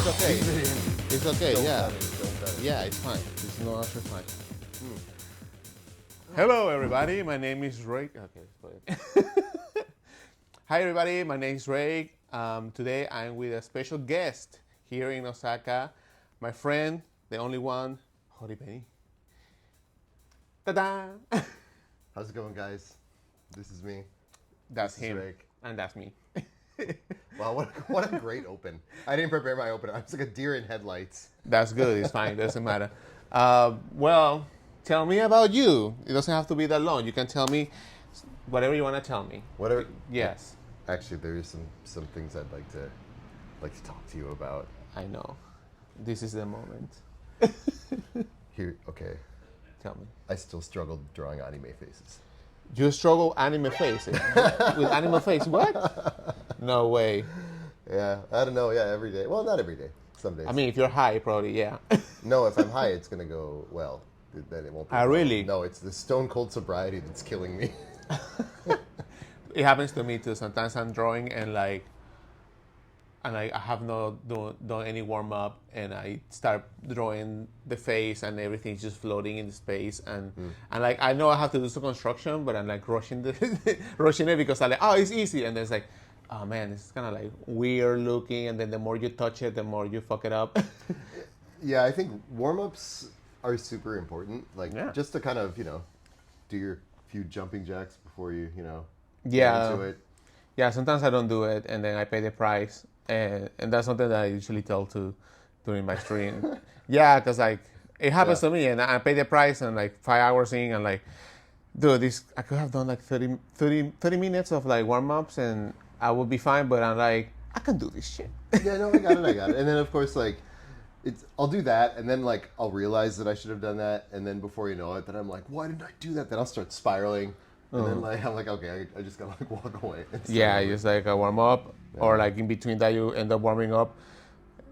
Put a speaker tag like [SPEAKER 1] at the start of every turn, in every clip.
[SPEAKER 1] it's okay. It's okay,
[SPEAKER 2] Don't
[SPEAKER 1] yeah.
[SPEAKER 2] cut it, don't cut it.
[SPEAKER 1] Yeah, it's fine. It's no actually fine. Hello, everybody. My name is Ray. Okay, go ahead. Hi, everybody. My name is Ray. Today, I'm with a special guest here in Osaka. My friend, the only one, Hori. Ta-da!
[SPEAKER 2] How's it going, guys? This is me.
[SPEAKER 1] That's
[SPEAKER 2] This is
[SPEAKER 1] him,
[SPEAKER 2] Rick.
[SPEAKER 1] and that's me.
[SPEAKER 2] Wow, what a great open. I didn't prepare my opener. I was like a deer in headlights.
[SPEAKER 1] That's good. It's fine. Doesn't matter. Well, tell me about you. It doesn't have to be that long. You can tell me whatever you want to tell me.
[SPEAKER 2] Whatever.
[SPEAKER 1] Yes,
[SPEAKER 2] Actually, there is some things I'd like to talk to you about.
[SPEAKER 1] I know. This is the moment.
[SPEAKER 2] Here, okay.
[SPEAKER 1] Tell me.
[SPEAKER 2] I still struggle drawing anime faces.
[SPEAKER 1] You struggle anime faces with anime face. What? No way.
[SPEAKER 2] Yeah, I don't know. Yeah, every day. Well, not every day. Some days.
[SPEAKER 1] I mean, if you're high, probably yeah.
[SPEAKER 2] no, if I'm high, it's gonna go well. Then it won't. Be
[SPEAKER 1] Ah,
[SPEAKER 2] well.
[SPEAKER 1] really?
[SPEAKER 2] No, it's the stone cold sobriety that's killing me.
[SPEAKER 1] It happens to me too. Sometimes I'm drawing and I have not done any warm up, and I start drawing the face, and everything's just floating in space, and like I know I have to do some construction, but I'm like rushing it because I'm like, oh, it's easy, and then it's like, oh man, this is kind of like weird looking, and then the more you touch it, the more you fuck it up.
[SPEAKER 2] Yeah, I think warm-ups are super important. Like,
[SPEAKER 1] Yeah.
[SPEAKER 2] just to kind of, do your few jumping jacks before you, get
[SPEAKER 1] Yeah.
[SPEAKER 2] into it.
[SPEAKER 1] Yeah, sometimes I don't do it, and then I pay the price, and that's something that I usually tell to during my stream. Yeah, because like it happens to me, and I pay the price, and like 5 hours in, and like, dude, this I could have done like 30 minutes of like warm ups, and I would be fine. But I'm like, I can do this shit.
[SPEAKER 2] Yeah, no, I got it. And then, of course, like, I'll do that, and then, like, I'll realize that I should have done that, and then before you know it, then I'm like, why didn't I do that? Then I'll start spiraling, and then, like, I'm like, okay, I just gotta, like, walk away. And start
[SPEAKER 1] Yeah,
[SPEAKER 2] over.
[SPEAKER 1] just like a warm up, or like in between that you end up warming up.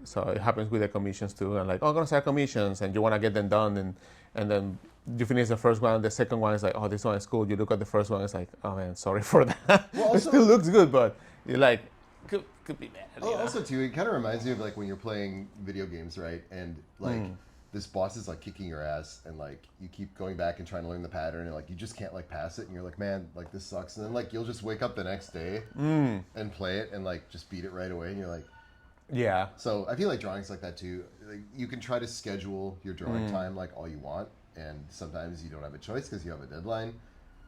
[SPEAKER 1] So it happens with the commissions too. And like, oh, I'm gonna start commissions, and you wanna get them done, and then you finish the first one, the second one is like, oh, this one is cool. You look at the first one, it's like, oh man, sorry for that.
[SPEAKER 2] Well,
[SPEAKER 1] It
[SPEAKER 2] also-
[SPEAKER 1] still looks good, but you're like, could be bad.
[SPEAKER 2] Oh, also, too, it kind of reminds me of, like, when you're playing video games, right? And, like, this boss is, like, kicking your ass, and, like, you keep going back and trying to learn the pattern, and, like, you just can't, like, pass it, and you're like, man, like, this sucks. And then, like, you'll just wake up the next day and play it and, like, just beat it right away, and you're like...
[SPEAKER 1] Yeah.
[SPEAKER 2] So I feel like drawing's like that, too. Like, you can try to schedule your drawing time, like, all you want, and sometimes you don't have a choice because you have a deadline,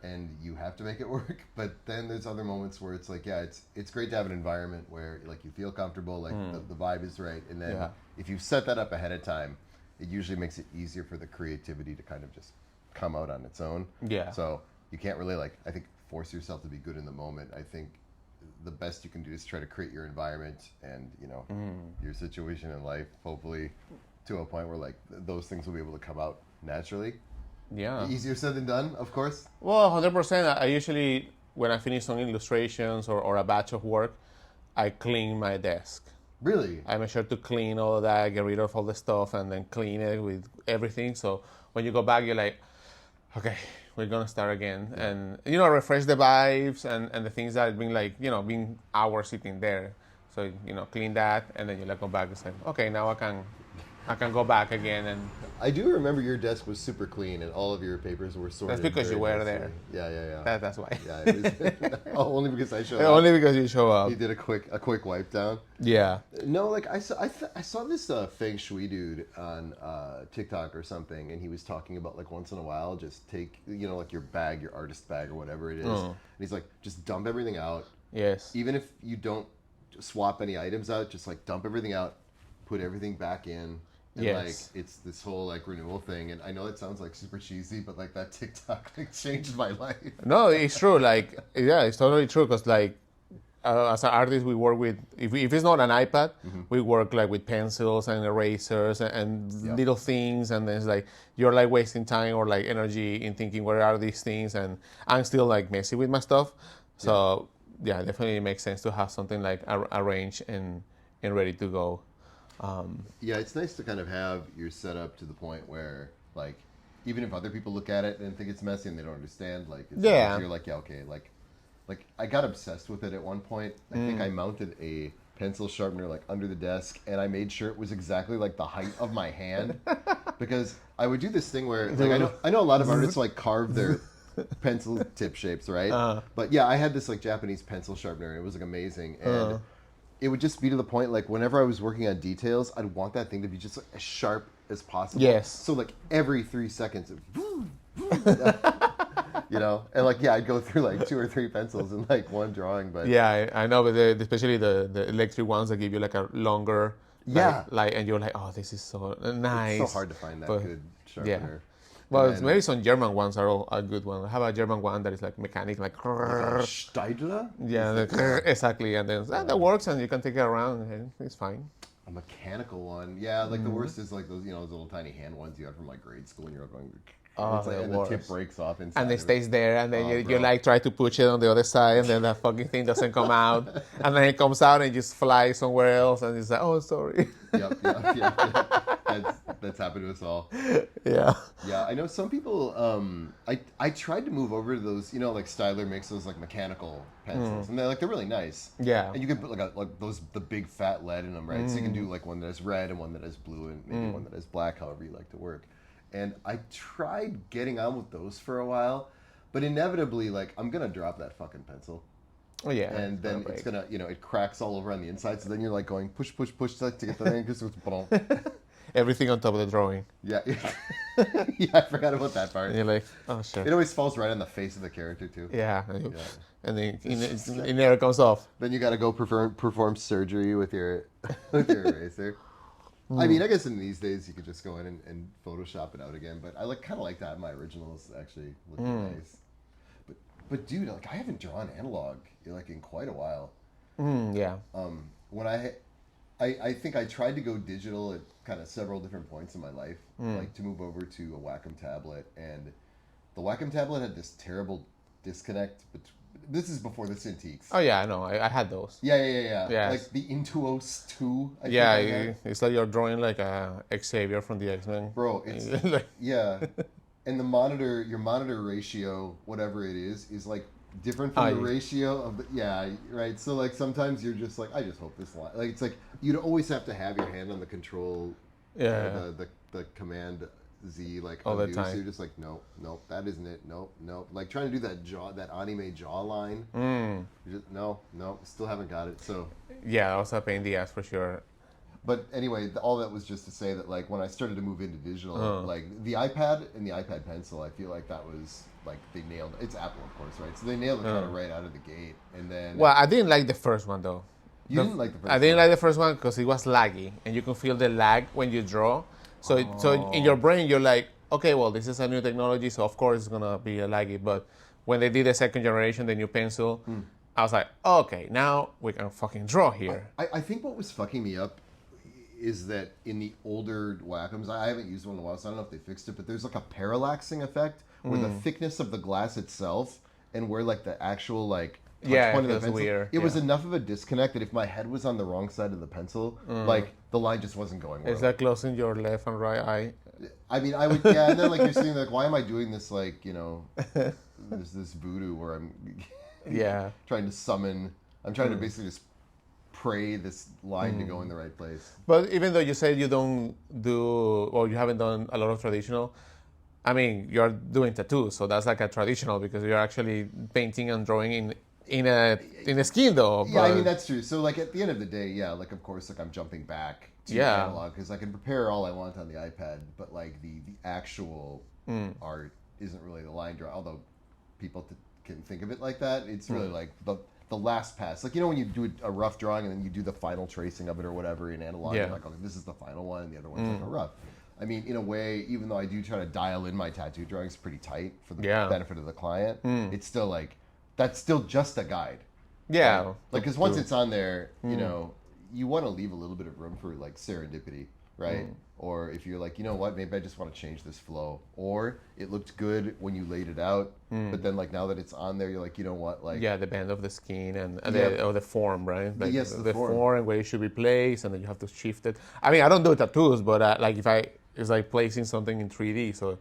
[SPEAKER 2] and you have to make it work. But then there's other moments where it's like, yeah, it's great to have an environment where, like, you feel comfortable, like, the vibe is right. And then if you set that up ahead of time, it usually makes it easier for the creativity to kind of just come out on its own.
[SPEAKER 1] Yeah.
[SPEAKER 2] So you can't really, like, I think, force yourself to be good in the moment. I think the best you can do is try to create your environment and, your situation in life, hopefully to a point where, like, those things will be able to come out naturally.
[SPEAKER 1] Yeah.
[SPEAKER 2] Easier said than done, of course.
[SPEAKER 1] Well, 100%. I usually, when I finish some illustrations or a batch of work, I clean my desk.
[SPEAKER 2] Really?
[SPEAKER 1] I make sure to clean all of that, get rid of all the stuff, and then clean it with everything. So when you go back, you're like, okay, we're gonna start again, and refresh the vibes and the things that have been like been hours sitting there. So clean that, and then you go back and say, okay, now I can go back again. And
[SPEAKER 2] I do remember your desk was super clean and all of your papers were sorted.
[SPEAKER 1] that's because you
[SPEAKER 2] very
[SPEAKER 1] were
[SPEAKER 2] nicely.
[SPEAKER 1] there.
[SPEAKER 2] Yeah.
[SPEAKER 1] That's why.
[SPEAKER 2] Yeah, it was, only because I showed up.
[SPEAKER 1] Only because you show up.
[SPEAKER 2] You did a quick wipe down.
[SPEAKER 1] Yeah.
[SPEAKER 2] No, like I saw this feng shui dude on TikTok or something, and he was talking about, like, once in a while, just take like your bag, your artist bag or whatever it is, and he's like, just dump everything out.
[SPEAKER 1] Yes.
[SPEAKER 2] Even if you don't swap any items out, just like dump everything out, put everything back in. And
[SPEAKER 1] Yes.
[SPEAKER 2] like it's this whole like renewal thing, and I know it sounds like super cheesy, but like that TikTok like changed my life.
[SPEAKER 1] No, it's true. Like, yeah, it's totally true. Because like, as an artist, we work with if it's not an iPad, we work like with pencils and erasers and little things, and then it's like you're like wasting time or like energy in thinking where are these things, and I'm still like messy with my stuff. So yeah, definitely makes sense to have something like arranged and ready to go.
[SPEAKER 2] Yeah, it's nice to kind of have your setup to the point where, like, even if other people look at it and think it's messy and they don't understand, like, you're like, yeah, okay, like I got obsessed with it at one point. I think I mounted a pencil sharpener like under the desk, and I made sure it was exactly like the height of my hand, because I would do this thing where like I know a lot of artists like carve their pencil tip shapes, right? But yeah, I had this like Japanese pencil sharpener, and it was like amazing, and it would just be to the point like whenever I was working on details, I'd want that thing to be just like, as sharp as possible.
[SPEAKER 1] Yes.
[SPEAKER 2] So like every 3 seconds, you know, and like I'd go through like 2 or 3 pencils in like one drawing. But
[SPEAKER 1] yeah, I know, but especially the electric ones that give you like a longer.
[SPEAKER 2] Yeah.
[SPEAKER 1] Like, and you're like, oh, this is so nice.
[SPEAKER 2] It's so hard to find that good sharpener.
[SPEAKER 1] Yeah. Well, maybe some German ones are a good one. How about a German one that is like mechanic, like
[SPEAKER 2] Steidler?
[SPEAKER 1] Yeah, exactly. And then that works, and you can take it around, and it's fine.
[SPEAKER 2] A mechanical one, yeah. Like the worst is like those, you know, those little tiny hand ones you had from like grade school, and you're going. It's like, and the tip breaks off inside.
[SPEAKER 1] And it stays there, and then you like try to push it on the other side, and then that fucking thing doesn't come out, and then it comes out and just flies somewhere else, and it's like, oh, sorry.
[SPEAKER 2] Yep. That's happened to us all.
[SPEAKER 1] Yeah.
[SPEAKER 2] Yeah, I know some people. I tried to move over to those. You know, like Styler makes those like mechanical pencils, and they're really nice.
[SPEAKER 1] Yeah.
[SPEAKER 2] And you can put like the big fat lead in them, right? So you can do like one that has red and one that has blue and maybe one that has black, however you like to work. And I tried getting on with those for a while, but inevitably, like, I'm gonna drop that fucking pencil.
[SPEAKER 1] Oh yeah.
[SPEAKER 2] And then it's gonna, you know, it cracks all over on the inside. So then you're like going push to get the thing because it's
[SPEAKER 1] everything on top of the drawing.
[SPEAKER 2] Yeah. Yeah, I forgot about that part.
[SPEAKER 1] And you're like, oh shit.
[SPEAKER 2] It always falls right on the face of the character too.
[SPEAKER 1] Yeah. And then it never comes off.
[SPEAKER 2] Then you gotta go perform surgery with your eraser. I mean, I guess in these days you could just go in and Photoshop it out again, but I kind of like that. My originals actually look nice. But dude, like I haven't drawn analog like in quite a while.
[SPEAKER 1] Yeah.
[SPEAKER 2] When I think I tried to go digital at kind of several different points in my life, like to move over to a Wacom tablet, and the Wacom tablet had this terrible disconnect. This is before the Cintiqs.
[SPEAKER 1] Oh yeah, I know. I had those.
[SPEAKER 2] Yeah.
[SPEAKER 1] Yes.
[SPEAKER 2] Like the Intuos 2.
[SPEAKER 1] It's like you're drawing like a Xavier from the X-Men.
[SPEAKER 2] Bro, it's yeah. And your monitor ratio, whatever it is like different from the ratio of the right. So like sometimes you're just like, I just hope this line, like it's like you'd always have to have your hand on the control, the command Z like
[SPEAKER 1] all the time.
[SPEAKER 2] So you're just like nope, that isn't it. Nope. Like trying to do that anime jaw line. You're just, no, still haven't got it. So
[SPEAKER 1] yeah, that was a pain in the ass for sure.
[SPEAKER 2] But anyway, all that was just to say that like when I started to move into digital, like the iPad and the iPad Pencil, I feel like that was like they nailed it. It's Apple, of course, right? So they nailed it kind of right out of the gate. And then
[SPEAKER 1] I didn't like the first one though.
[SPEAKER 2] You didn't like the first one?
[SPEAKER 1] I didn't like the first one because it was laggy, and you can feel the lag when you draw. So in your brain, you're like, okay, well, this is a new technology, so of course it's gonna be a laggy. But when they did the second generation, the new pencil, I was like, okay, now we can fucking draw here.
[SPEAKER 2] I think what was fucking me up is that in the older Wacoms, I haven't used one in a while, so I don't know if they fixed it, but there's like a parallaxing effect where the thickness of the glass itself and where like the actual like touch point of the pencil,
[SPEAKER 1] weird.
[SPEAKER 2] It was enough of a disconnect that if my head was on the wrong side of the pencil, like the line just wasn't going well.
[SPEAKER 1] Is that closing your left and right eye?
[SPEAKER 2] I mean, I would, and then like you're sitting like, why am I doing this? Like, you know, there's this voodoo where I'm trying to summon. I'm trying to basically just pray this line to go in the right place.
[SPEAKER 1] But even though you said you don't do, or you haven't done a lot of traditional, I mean, you're doing tattoos, so that's like a traditional because you're actually painting and drawing in a skin though.
[SPEAKER 2] Yeah, I mean that's true. So like at the end of the day, like of course, like I'm jumping back to analog because I can prepare all I want on the iPad, but like the actual art isn't really the line draw. Although people can think of it like that, it's really like the last pass. Like, you know, when you do a rough drawing and then you do the final tracing of it or whatever in analog, you're like, okay, this is the final one, and the other one's like a rough. I mean, in a way, even though I do try to dial in my tattoo drawings pretty tight for the benefit of the client, it's still like, that's still just a guide.
[SPEAKER 1] Yeah.
[SPEAKER 2] Right? Like, because once it's on there, you know, you want to leave a little bit of room for like serendipity, right? Or if you're like, you know what, maybe I just want to change this flow. Or it looked good when you laid it out, but then like now that it's on there, you're like, you know what, like
[SPEAKER 1] the bend of the skin and the form, right? Like the form and where it should be placed, and then you have to shift it. I mean, I don't do tattoos, but like it's like placing something in 3D, so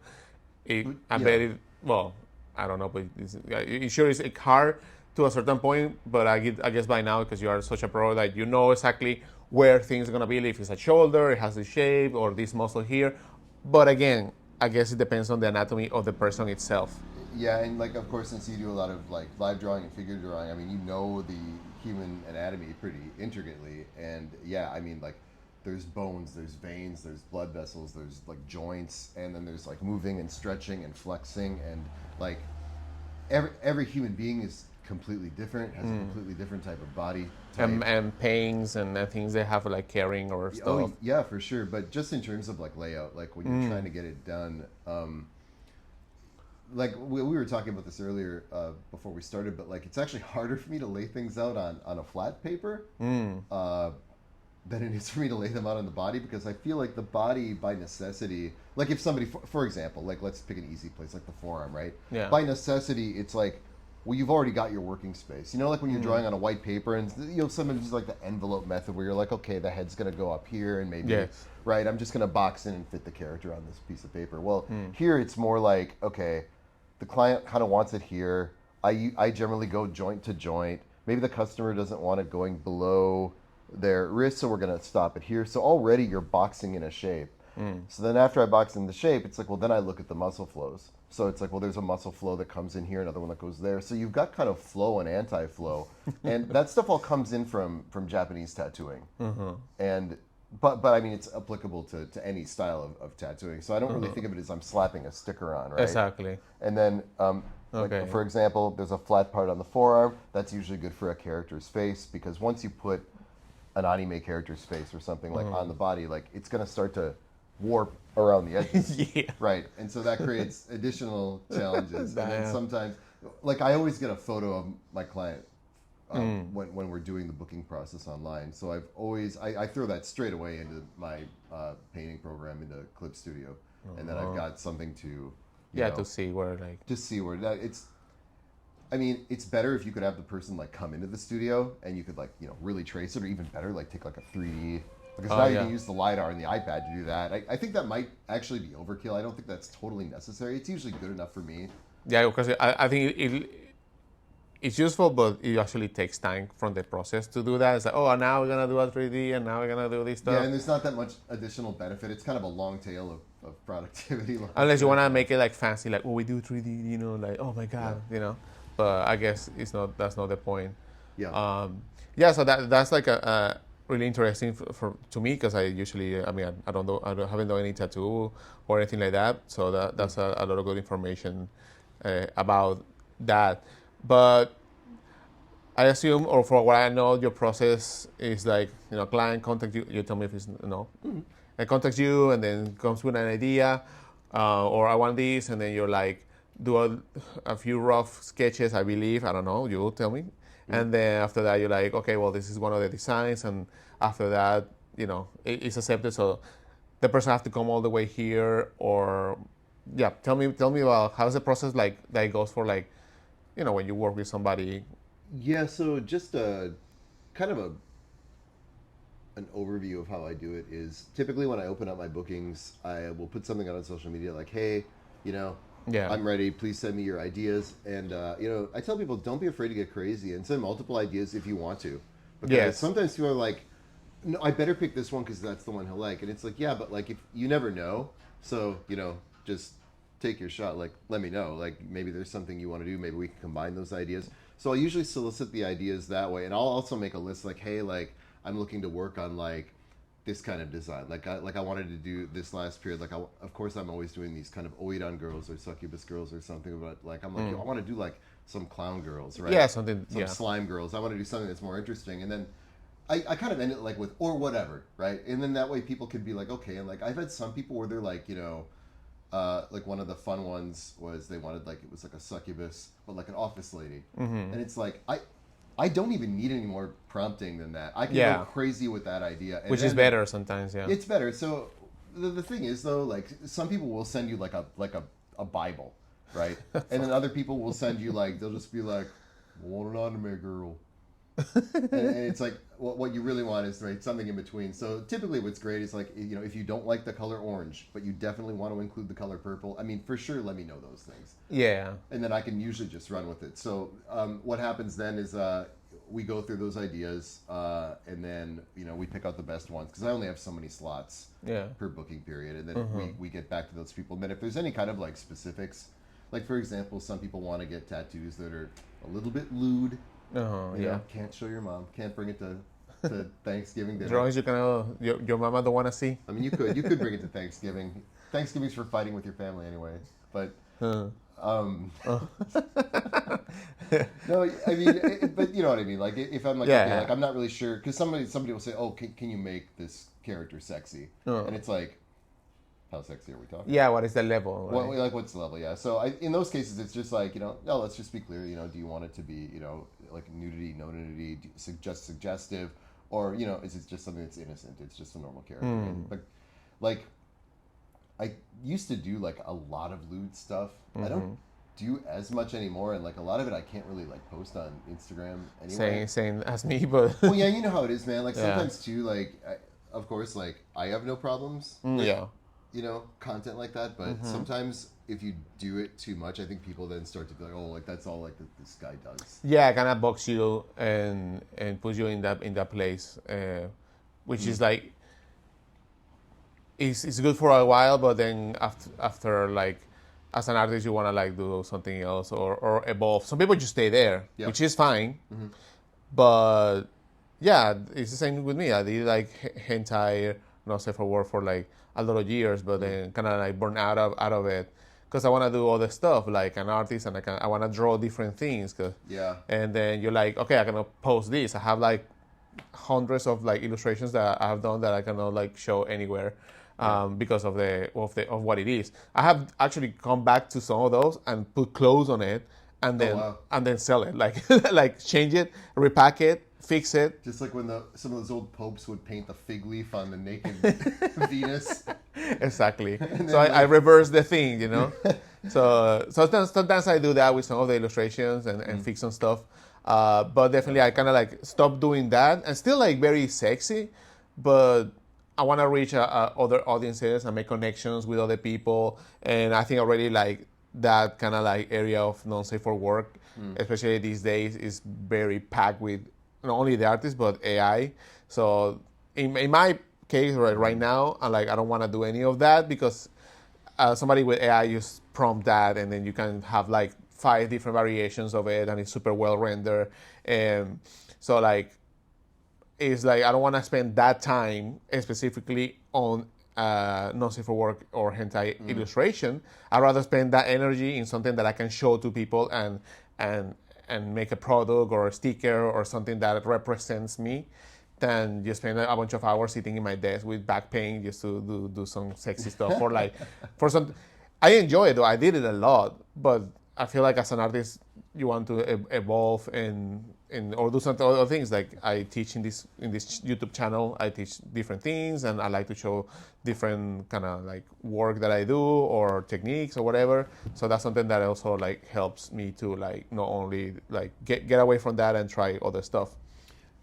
[SPEAKER 1] I bet it. Well, I don't know, but it sure is hard to a certain point, but I guess by now, because you are such a pro, that you know exactly where things are gonna be. If it's a shoulder, it has a shape, or this muscle here. But again, I guess it depends on the anatomy of the person itself.
[SPEAKER 2] Yeah, and like of course, since you do a lot of like live drawing and figure drawing, I mean, you know the human anatomy pretty intricately, and yeah, I mean, like there's bones, there's veins, there's blood vessels, there's like joints, and then there's like moving and stretching and flexing, and like every human being is completely different, has a completely different type of body type.
[SPEAKER 1] And pains and things they have like carrying or stuff.
[SPEAKER 2] Oh yeah, for sure. But just in terms of like layout, like when you're trying to get it done, like we were talking about this earlier before we started, but like it's actually harder for me to lay things out on a flat paper than it is for me to lay them out on the body, because I feel like the body by necessity, like if somebody, for example, like let's pick an easy place like the forearm, right?
[SPEAKER 1] Yeah.
[SPEAKER 2] By necessity, it's like, well, you've already got your working space. You know, like when you're drawing on a white paper, and you know, sometimes use like the envelope method where you're like, okay, the head's gonna go up here, and maybe,
[SPEAKER 1] Yes.
[SPEAKER 2] right, I'm just gonna box in and fit the character on this piece of paper. Well, here it's more like, okay, the client kind of wants it here. I generally go joint to joint. Maybe the customer doesn't want it going below their wrist, so we're gonna stop it here. So already you're boxing in a shape. So then after I box in the shape, it's like, well, then I look at the muscle flows. So it's like, well, there's a muscle flow that comes in here, another one that goes there. So you've got kind of flow and anti-flow, and that stuff all comes in from Japanese tattooing. And but I mean, it's applicable to any style of tattooing. So I don't really think of it as I'm slapping a sticker on, right?
[SPEAKER 1] Exactly.
[SPEAKER 2] And then,
[SPEAKER 1] Okay.
[SPEAKER 2] like, for example, there's a flat part on the forearm. That's usually good for a character's face, because once you put an anime character's face or something like on the body, like it's going to start to warp around the edges.
[SPEAKER 1] Yeah.
[SPEAKER 2] Right. And so that creates additional challenges. And then sometimes, like I always get a photo of my client when we're doing the booking process online. So I've always, I throw that straight away into my painting program into Clip Studio. And then I've got something to, you know,
[SPEAKER 1] to see where like.
[SPEAKER 2] to see where that it's. I mean, it's better if you could have the person like come into the studio and you could like, you know, really trace it, or even better, like take like a 3D, because now you can use the LiDAR and the iPad to do that. I think that might actually be overkill. I don't think that's totally necessary. It's usually good enough for me.
[SPEAKER 1] Yeah, because I think it's useful, but it actually takes time from the process to do that. It's like, oh, now we're going to do a 3D and now we're going to do this stuff.
[SPEAKER 2] Yeah, and there's not that much additional benefit. It's kind of a long tail of productivity.
[SPEAKER 1] Unless you want to make it like fancy, like, oh, we do 3D, you know, like, oh my God, you know. But I guess that's not the point.
[SPEAKER 2] Yeah.
[SPEAKER 1] So that's like a really interesting to me, because I usually, I mean, I haven't done any tattoo or anything like that. So that's a lot of good information about that. But I assume, or for what I know, your process is like, you know, client contact you. You tell me if it's no. And contacts you, and then comes with an idea, or I want this, and then you're like, do a few rough sketches, I believe. I don't know. You tell me. And then after that, you're like, okay, well, this is one of the designs, and after that, you know, it's accepted. So the person has to come all the way here, or yeah. Tell me about how's the process like that goes for, like, you know, when you work with somebody.
[SPEAKER 2] Yeah, so just a kind of an overview of how I do it is typically when I open up my bookings, I will put something out on social media like, hey, you know, I'm ready. Please send me your ideas. And, you know, I tell people, don't be afraid to get crazy and send multiple ideas if you want to. Because sometimes people are like, no, I better pick this one because that's the one he'll like. And it's like, yeah, but like, if you never know. So, you know, just take your shot. Like, let me know. Like, maybe there's something you want to do. Maybe we can combine those ideas. So I'll usually solicit the ideas that way. And I'll also make a list like, hey, like, I'm looking to work on like this kind of design. Like I wanted to do this last period. Like, of course, I'm always doing these kind of oidan girls or succubus girls or something. But like, I'm like, yo, I want to do like some clown girls, right?
[SPEAKER 1] Yeah,
[SPEAKER 2] some slime girls. I want to do something that's more interesting. And then I kind of end it like with or whatever, right? And then that way people could be like, okay. And like I've had some people where they're like, you know, like one of the fun ones was they wanted like, it was like a succubus, but like an office lady. And it's like, I don't even need any more prompting than that. I can go crazy with that idea. And
[SPEAKER 1] which is better sometimes, yeah.
[SPEAKER 2] It's better. So the thing is though, like some people will send you like a Bible, right? And then other people will send you like, they'll just be like, I want an anime girl. and it's like, what you really want is right something in between. So typically, what's great is like if you don't like the color orange, but you definitely want to include the color purple. I mean, for sure, let me know those things.
[SPEAKER 1] Yeah.
[SPEAKER 2] And then I can usually just run with it. So what happens then is we go through those ideas, and then we pick out the best ones because I only have so many slots per booking period, and then we get back to those people. And then if there's any kind of like specifics, like for example, some people want to get tattoos that are a little bit lewd. Can't show your mom, can't bring it to Thanksgiving dinner.
[SPEAKER 1] Drawings you can your mama don't want to see.
[SPEAKER 2] I mean, you could bring it to Thanksgiving. Thanksgiving's for fighting with your family anyway. But no, I mean, but you know what I mean. Like if I'm like, okay, like I'm not really sure because somebody will say, oh, can you make this character sexy? And it's like, how sexy are we talking?
[SPEAKER 1] Yeah, what is the level? Right?
[SPEAKER 2] Well, like what's the level? Yeah. So in those cases, it's just like no, let's just be clear. Do you want it to be like nudity, no nudity, suggestive, or is it just something that's innocent? It's just a normal character. But like, I used to do like a lot of lewd stuff. I don't do as much anymore, and like a lot of it I can't really like post on Instagram anyway.
[SPEAKER 1] Same as me, but
[SPEAKER 2] well, yeah, you know how it is, man. Like sometimes too, like of course, like I have no problems. With, content like that, but sometimes if you do it too much, I think people then start to be like, oh, like that's all like this guy does.
[SPEAKER 1] Yeah, kind of box you and put you in that place, which is like it's good for a while, but then after like as an artist you want to like do something else or evolve. Some people just stay there, which is fine, but yeah, it's the same with me. I did like hentai, not safe for work for like a lot of years, but then kind of like burn out of it because I want to do other stuff like an artist, and I want to draw different things. And then you're like, okay, I can post this. I have like hundreds of like illustrations that I have done that I cannot like show anywhere because of what it is. I have actually come back to some of those and put clothes on it, and then sell it, like like change it, repack it, fix it.
[SPEAKER 2] Just like when some of those old popes would paint the fig leaf on the naked Venus.
[SPEAKER 1] Exactly. So I reverse the thing, So sometimes I do that with some of the illustrations and fix some stuff. But definitely I kind of like stop doing that and still like very sexy, but I want to reach other audiences and make connections with other people. And I think already like that kind of like area of non-safe for work, especially these days, is very packed with not only the artists but AI. So in my case right now, I don't want to do any of that because somebody with AI just prompt that, and then you can have like 5 different variations of it, and it's super well rendered. And so like it's like I don't want to spend that time specifically on non-safe for work or hentai illustration. I'd rather spend that energy in something that I can show to people and make a product or a sticker or something that represents me than just spend a bunch of hours sitting in my desk with back pain just to do some sexy stuff for some. I enjoy it though. I did it a lot, but I feel like as an artist, you want to evolve and or do some other things. Like I teach in this YouTube channel, I teach different things, and I like to show different kind of like work that I do or techniques or whatever. So that's something that also like helps me to like not only like get away from that and try other stuff.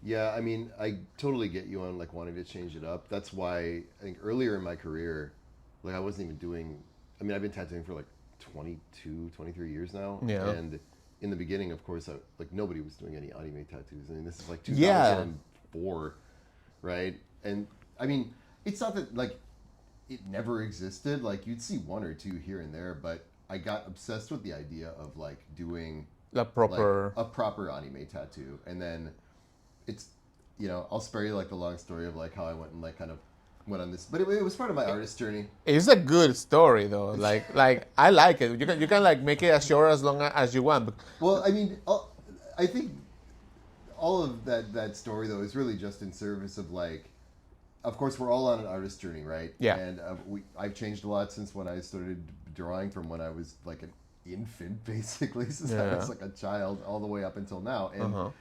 [SPEAKER 2] Yeah, I mean, I totally get you on like wanting to change it up. That's why I think earlier in my career, like I wasn't even doing. I mean, I've been tattooing for like 22, 23 years now. Yeah. And in the beginning, of course, like nobody was doing any anime tattoos. I mean, this is like 2004, right? And I mean, it's not that like it never existed. Like you'd see 1 or 2 here and there, but I got obsessed with the idea of like doing a proper anime tattoo. And then it's, I'll spare you like the long story of like how I went and like kind of went on this, but it was part of my artist journey. It's
[SPEAKER 1] a good story though. Like I like it. You can like make it as short as long as you want.
[SPEAKER 2] Well, I mean, I think all of that story though is really just in service of like, of course we're all on an artist journey, right?
[SPEAKER 1] Yeah.
[SPEAKER 2] And I've changed a lot since when I started drawing, from when I was like an infant, basically, since I was like a child, all the way up until now. And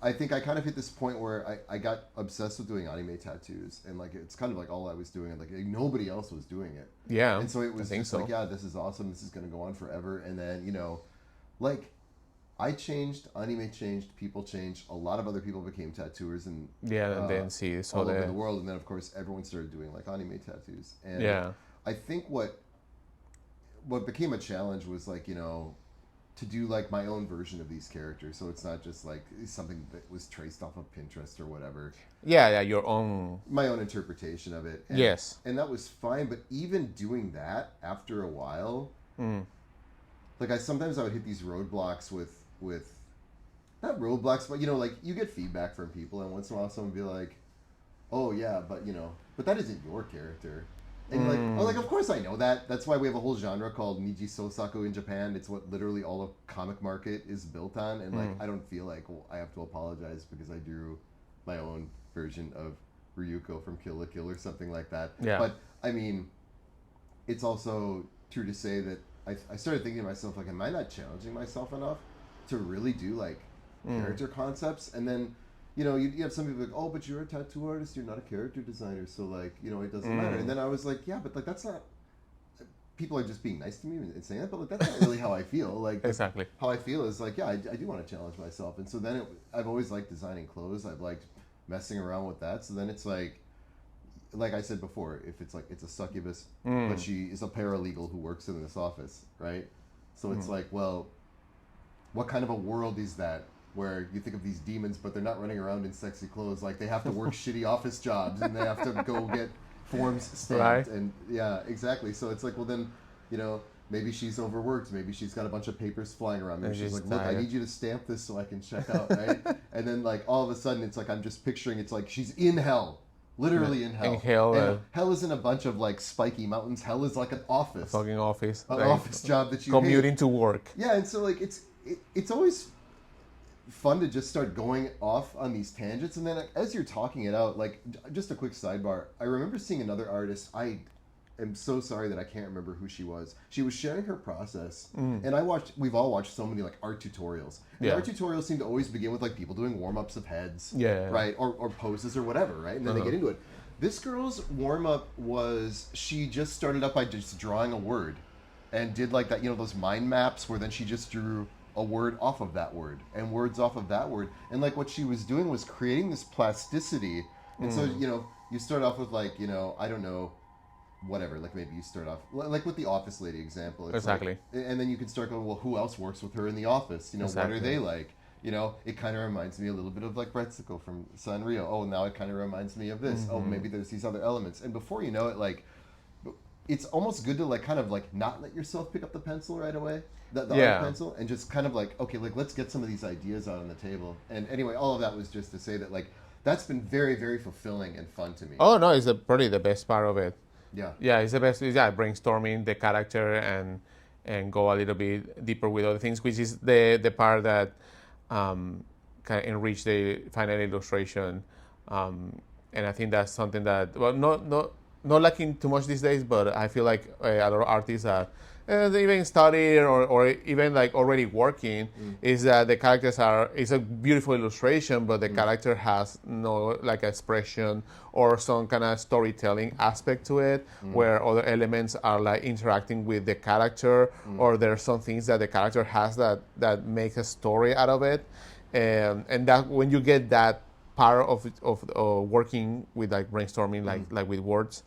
[SPEAKER 2] I think I kind of hit this point where I got obsessed with doing anime tattoos, and like it's kind of like all I was doing, and like nobody else was doing it.
[SPEAKER 1] Yeah.
[SPEAKER 2] And so it was just like, yeah, this is awesome. This is going to go on forever. And then like I changed, anime changed, people changed. A lot of other people became tattooers and
[SPEAKER 1] and then see
[SPEAKER 2] all over the world. And then, of course, everyone started doing like anime tattoos. And I think what became a challenge was like, you know, to do like my own version of these characters, so it's not just like something that was traced off of Pinterest or whatever.
[SPEAKER 1] Your own,
[SPEAKER 2] my own interpretation of it. And,
[SPEAKER 1] yes,
[SPEAKER 2] and that was fine. But even doing that, after a while, like sometimes I would hit these roadblocks with not roadblocks, but you know, like you get feedback from people, and once in a while someone will be like, "Oh yeah, but you know, but that isn't your character." And like, of course I know that. That's why we have a whole genre called Niji Sosaku in Japan. It's what literally all of comic market is built on. And like, I don't feel like I have to apologize because I drew my own version of Ryuko from Kill la Kill or something like that.
[SPEAKER 1] Yeah.
[SPEAKER 2] But I mean, it's also true to say that I started thinking to myself, like, am I not challenging myself enough to really do like character concepts? And then, you know, you have some people like, oh, but you're a tattoo artist, you're not a character designer, so like, you know, it doesn't matter. And then I was like, yeah, but like that's not. People are just being nice to me and saying that, but like that's not really how I feel. Like
[SPEAKER 1] exactly
[SPEAKER 2] how I feel is like, yeah, I do want to challenge myself, and so then I've always liked designing clothes. I've liked messing around with that. So then it's like I said before, if it's like it's a succubus, but she is a paralegal who works in this office, right? So it's like, well, what kind of a world is that? Where you think of these demons, but they're not running around in sexy clothes. Like they have to work shitty office jobs, and they have to go get forms stamped.
[SPEAKER 1] Right.
[SPEAKER 2] And yeah, exactly. So it's like, well, then, you know, maybe she's overworked. Maybe she's got a bunch of papers flying around. Maybe she's like, look, I need you to stamp this so I can check out, right? And then like all of a sudden, it's like I'm just picturing it's like she's in hell. Literally in hell. And hell isn't a bunch of like spiky mountains. Hell is like an office.
[SPEAKER 1] A fucking office.
[SPEAKER 2] An office job that you
[SPEAKER 1] commuting to work.
[SPEAKER 2] Yeah, and so like it's always fun to just start going off on these tangents, and then as you're talking it out, like just a quick sidebar, I remember seeing another artist. I am so sorry that I can't remember who she was. She was sharing her process, and we've all watched so many like art tutorials, and art tutorials seem to always begin with like people doing warm-ups of heads, right, or poses or whatever, right, and then they get into it. This girl's warm-up was she just started up by just drawing a word and did like that, you know, those mind maps where then she just drew a word off of that word and words off of that word, and like what she was doing was creating this plasticity. And so, you know, you start off with like, you know, I don't know, whatever, like maybe you start off like with the office lady example. It's
[SPEAKER 1] exactly.
[SPEAKER 2] Like, and then you can start going, well, who else works with her in the office? You know, what are they like? You know, it kind of reminds me a little bit of like Retsuko from Sanrio. Oh, now it kind of reminds me of this. Oh, maybe there's these other elements. And before you know it, like, it's almost good to like kind of like not let yourself pick up the pencil right away, the art pencil, and just kind of like, okay, like let's get some of these ideas out on the table. And anyway, all of that was just to say that like that's been very, very fulfilling and fun to me.
[SPEAKER 1] Oh no, it's probably the best part of it.
[SPEAKER 2] Yeah,
[SPEAKER 1] it's the best. Yeah, brainstorming the character and go a little bit deeper with other things, which is the part that kind of enrich the final illustration. And I think that's something that, well, not lacking too much these days, but I feel like a lot of artists that they even study or even like already working is that the characters it's a beautiful illustration, but the character has no like expression or some kind of storytelling aspect to it, where other elements are like interacting with the character, or there are some things that the character has that make a story out of it, and that when you get that part of working with like brainstorming, like with words,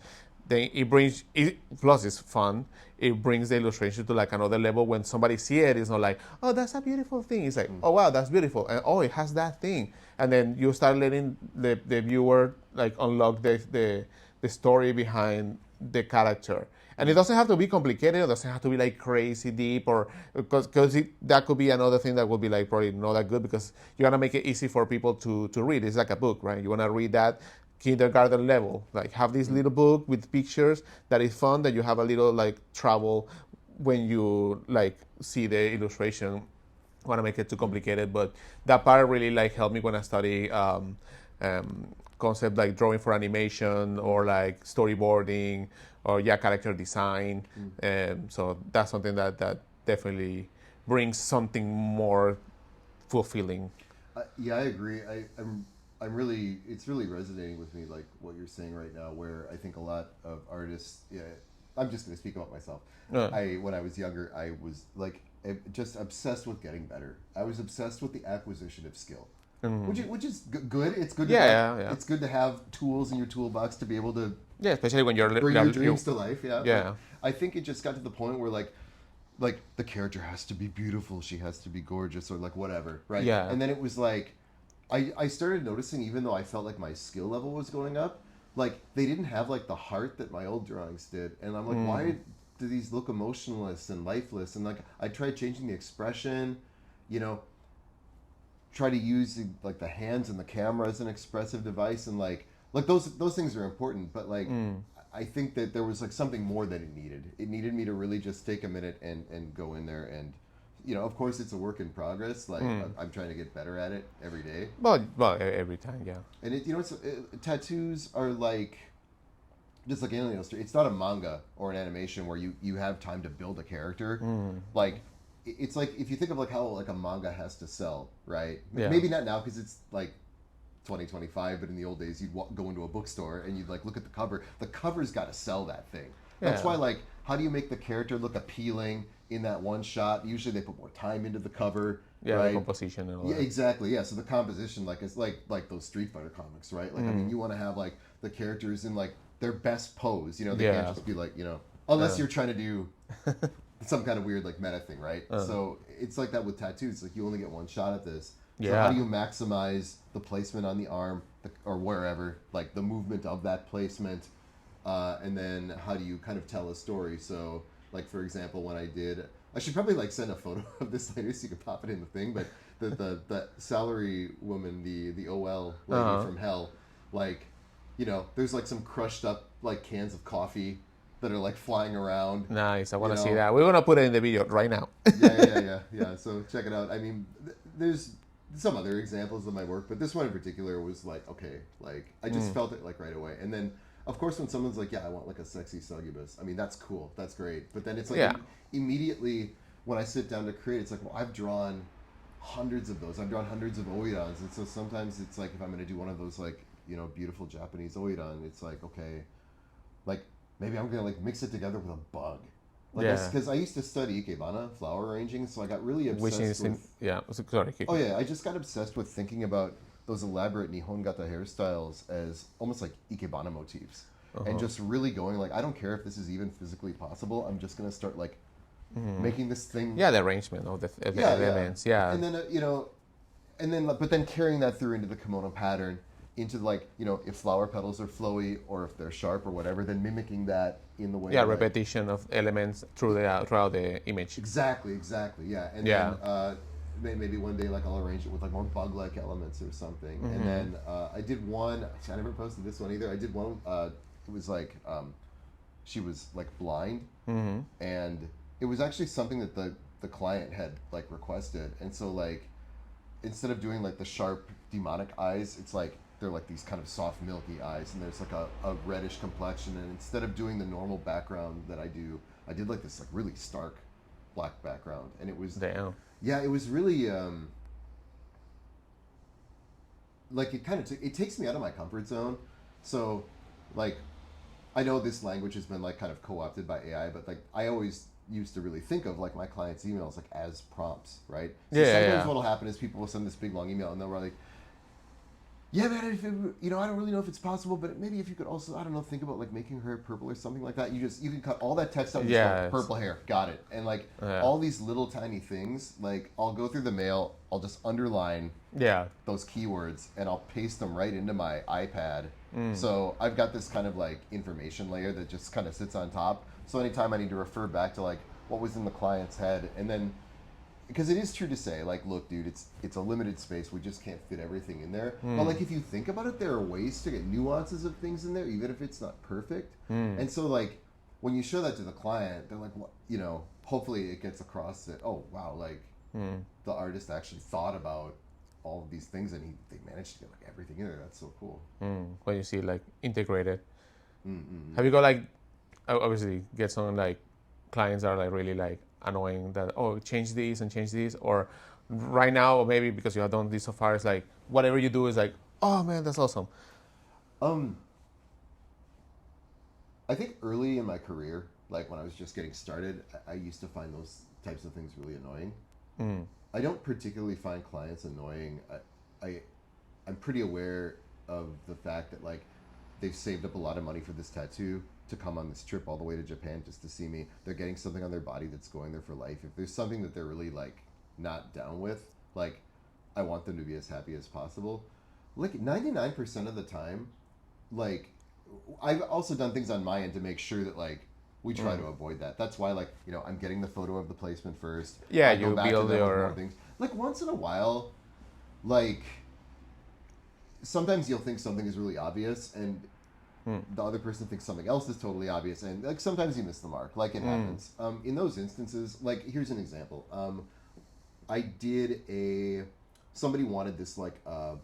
[SPEAKER 1] then it brings it. Plus, it's fun. It brings the illustration to like another level. When somebody sees it, it's not like, oh, that's a beautiful thing. It's like, oh wow, that's beautiful, and oh, it has that thing. And then you start letting the viewer like unlock the story behind the character. And it doesn't have to be complicated. It doesn't have to be like crazy deep, or because that could be another thing that would be like probably not that good, because you want to make it easy for people to read. It's like a book, right? You want to read that kindergarten level, like have this little book with pictures that is fun, that you have a little like trouble when you like see the illustration. Want to make it too complicated, but that part really like helped me when I study concept like drawing for animation or like storyboarding or character design. So that's something that definitely brings something more fulfilling.
[SPEAKER 2] Yeah, I agree. I'm really, it's really resonating with me, like what you're saying right now, where I think a lot of artists, I'm just going to speak about myself. When I was younger, I was like, just obsessed with getting better. I was obsessed with the acquisition of skill, which is good. It's good. It's good to have tools in your toolbox to be able to
[SPEAKER 1] especially when you're
[SPEAKER 2] bring your dreams to life.
[SPEAKER 1] Yeah.
[SPEAKER 2] But I think it just got to the point where like the character has to be beautiful, she has to be gorgeous, or like whatever, right?
[SPEAKER 1] Yeah.
[SPEAKER 2] And then it was like I started noticing, even though I felt like my skill level was going up, like they didn't have like the heart that my old drawings did, and I'm like, why do these look emotionless and lifeless? And like I tried changing the expression, try to use like the hands and the camera as an expressive device, and like those things are important, but like I think that there was like something more that it needed. It needed me to really just take a minute and go in there, and of course it's a work in progress. Like I'm trying to get better at it every day.
[SPEAKER 1] Well, every time, yeah.
[SPEAKER 2] And tattoos are like just like any illustrator. It's not a manga or an animation where you have time to build a character. Like it's like if you think of like how like a manga has to sell, right?
[SPEAKER 1] Yeah.
[SPEAKER 2] Maybe not now because it's like 2025, but in the old days you'd go into a bookstore and you'd like look at the cover. The cover's got to sell that thing. That's why like how do you make the character look appealing in that one shot? Usually they put more time into the cover.
[SPEAKER 1] Yeah,
[SPEAKER 2] right?
[SPEAKER 1] the composition and all
[SPEAKER 2] that.
[SPEAKER 1] that.
[SPEAKER 2] Exactly. Yeah, so the composition, like it's like those Street Fighter comics, right? Like I mean, you want to have like the characters in like their best pose. They can't just be like unless you're trying to do some kind of weird like meta thing, right? So it's like that with tattoos. Like you only get one shot at this. So how do you maximize the placement on the arm or wherever, like the movement of that placement, and then how do you kind of tell a story? So like for example, when I should probably like send a photo of this later so you can pop it in the thing, but the salary woman, the OL lady from hell, like there's like some crushed up like cans of coffee that are like flying around.
[SPEAKER 1] Nice, I want to see that. We're gonna put it in the video right now.
[SPEAKER 2] Yeah. So check it out. I mean, there's some other examples of my work, but this one in particular was like, okay, like I just felt it like right away. And then of course when someone's like, yeah, I want like a sexy succubus, I mean that's cool, that's great, but then it's like immediately when I sit down to create, it's like, well, I've drawn hundreds of those, I've drawn hundreds of oidans, and so sometimes it's like if I'm going to do one of those like beautiful Japanese oidan, it's like, okay, like maybe I'm going to like mix it together with a bug. Like because I used to study ikebana, flower arranging, so I got really obsessed with...
[SPEAKER 1] Sorry.
[SPEAKER 2] Oh yeah, I just got obsessed with thinking about those elaborate Nihongata hairstyles as almost like ikebana motifs. And just really going like, I don't care if this is even physically possible, I'm just going to start like making this thing...
[SPEAKER 1] Yeah, the arrangement of the elements,
[SPEAKER 2] And then, but then carrying that through into the kimono pattern, into like, if flower petals are flowy or if they're sharp or whatever, then mimicking that in the way.
[SPEAKER 1] Yeah, repetition of elements throughout the image.
[SPEAKER 2] Exactly. Yeah, and then maybe one day like I'll arrange it with like more bug-like elements or something. And then I did one. I never posted this one either. I did one. It was like she was like blind, and it was actually something that the client had like requested. And so like instead of doing like the sharp demonic eyes, it's like they're like these kind of soft milky eyes, and there's like a reddish complexion, and instead of doing the normal background that I did like this like really stark black background, and it was it was really like it kind of it takes me out of my comfort zone. So like I know this language has been like kind of co-opted by AI, but like I always used to really think of like my clients' emails like as prompts, right? So sometimes what'll happen is people will send this big long email and they'll write like, yeah, man, if it, I don't really know if it's possible, but maybe if you could also, I don't know, think about like making her hair purple or something like that. You can cut all that text out and just go, purple hair, got it. And like all these little tiny things, like I'll go through the mail, I'll just underline those keywords and I'll paste them right into my iPad. So I've got this kind of like information layer that just kind of sits on top. So anytime I need to refer back to like what was in the client's head, and then because it is true to say, like, look, dude, it's a limited space. We just can't fit everything in there. But like, if you think about it, there are ways to get nuances of things in there, even if it's not perfect. And so, like, when you show that to the client, they're like, what? Hopefully it gets across that, oh wow, like the artist actually thought about all of these things, and they managed to get like everything in there. That's so cool.
[SPEAKER 1] When you see like integrated. Have you got like obviously get some like clients are like really like annoying that change these and change these, or right now, or maybe because you have done this so far, it's like whatever you do is like, oh man, that's awesome.
[SPEAKER 2] I think early in my career, like when I was just getting started, I used to find those types of things really annoying.
[SPEAKER 1] Mm.
[SPEAKER 2] I don't particularly find clients annoying. I'm pretty aware of the fact that like they've saved up a lot of money for this tattoo to come on this trip all the way to Japan just to see me. They're getting something on their body that's going there for life. If there's something that they're really like not down with, like I want them to be as happy as possible. Like 99% of the time, like I've also done things on my end to make sure that like we try to avoid that. That's why like, you know, I'm getting the photo of the placement first.
[SPEAKER 1] Yeah,
[SPEAKER 2] I go
[SPEAKER 1] you
[SPEAKER 2] back to
[SPEAKER 1] build
[SPEAKER 2] them with
[SPEAKER 1] your...
[SPEAKER 2] more things. Like once in a while, like sometimes you'll think something is really obvious and the other person thinks something else is totally obvious, and like sometimes you miss the mark. Like it happens. In those instances, like here's an example. I did somebody wanted this like a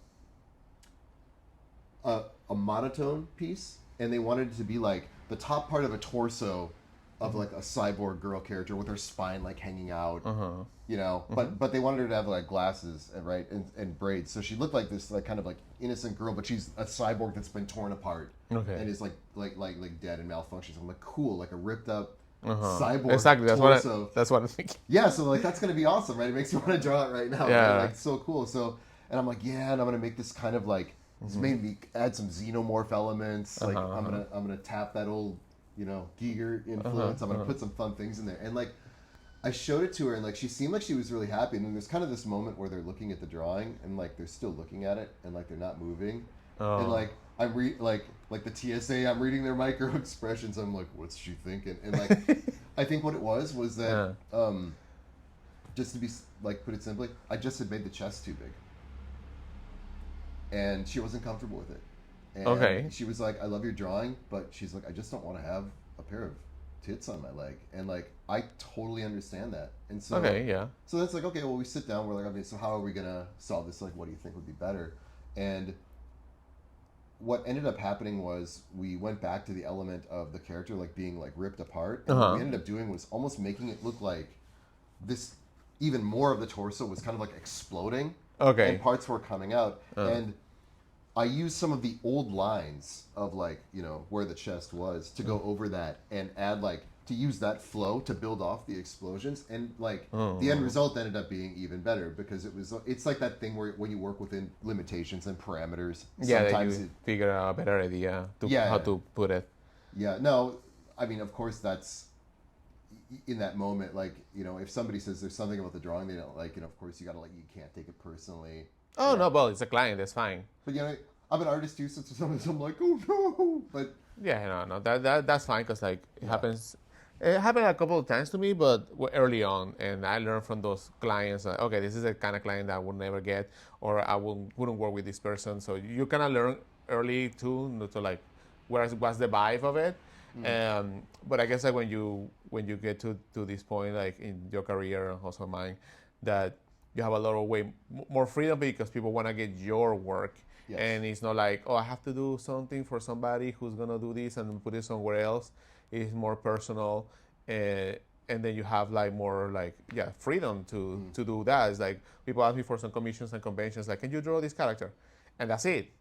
[SPEAKER 2] monotone piece, and they wanted it to be like the top part of a torso of like a cyborg girl character with her spine like hanging out, you know. But they wanted her to have like glasses, right, and braids, so she looked like this like kind of like innocent girl, but she's a cyborg that's been torn apart, and is like dead and malfunctions. I'm like, cool, like a ripped up cyborg
[SPEAKER 1] Exactly.
[SPEAKER 2] torso.
[SPEAKER 1] That's what I'm thinking.
[SPEAKER 2] Yeah, so like that's gonna be awesome, right? It makes me want to draw it right now.
[SPEAKER 1] Yeah,
[SPEAKER 2] right? Like so cool. So, and I'm like, yeah, and I'm gonna make this kind of like this made me add some xenomorph elements. Like I'm gonna tap that old, you know, Giger influence. I'm gonna put some fun things in there, and like I showed it to her, and like she seemed like she was really happy. And then there's kind of this moment where they're looking at the drawing, and like they're still looking at it, and like they're not moving, and like I'm like the TSA, I'm reading their micro expressions. I'm like, what's she thinking? And like I think what it was that just to be like put it simply, I just had made the chest too big, and she wasn't comfortable with it. And she was like, I love your drawing, but she's like, I just don't want to have a pair of tits on my leg. And like I totally understand that. And so so that's like, okay, well, we sit down, we're like, okay, so how are we gonna solve this? Like, what do you think would be better? And what ended up happening was we went back to the element of the character like being like ripped apart, and what we ended up doing was almost making it look like this, even more of the torso was kind of like exploding, and parts were coming out, and I used some of the old lines of like, you know, where the chest was to go over that and add like to use that flow to build off the explosions, and like the end result ended up being even better because it's like that thing where when you work within limitations and parameters, sometimes
[SPEAKER 1] you figure out a better idea how to put it.
[SPEAKER 2] Yeah, no, I mean, of course that's in that moment, like, you know, if somebody says there's something about the drawing they don't like, you know, of course you can't take it personally.
[SPEAKER 1] Oh, no, well, it's a client, that's fine.
[SPEAKER 2] But, you know, I'm an artist too, so sometimes I'm like, oh no, but...
[SPEAKER 1] Yeah, no, that's fine, because, like, it happens... It happened a couple of times to me, but early on, and I learned from those clients, like, okay, this is the kind of client that I would never get, or I wouldn't work with this person, so you kind of learn early, too, to, like, what's the vibe of it. But I guess, like, when you get to this point, like, in your career, and also mine, that you have a lot of way more freedom because people want to get your work. Yes. And it's not like, oh, I have to do something for somebody who's going to do this and put it somewhere else. It's more personal. And then you have like more like, freedom to do that. It's like people ask me for some commissions and conventions, like, can you draw this character? And that's it.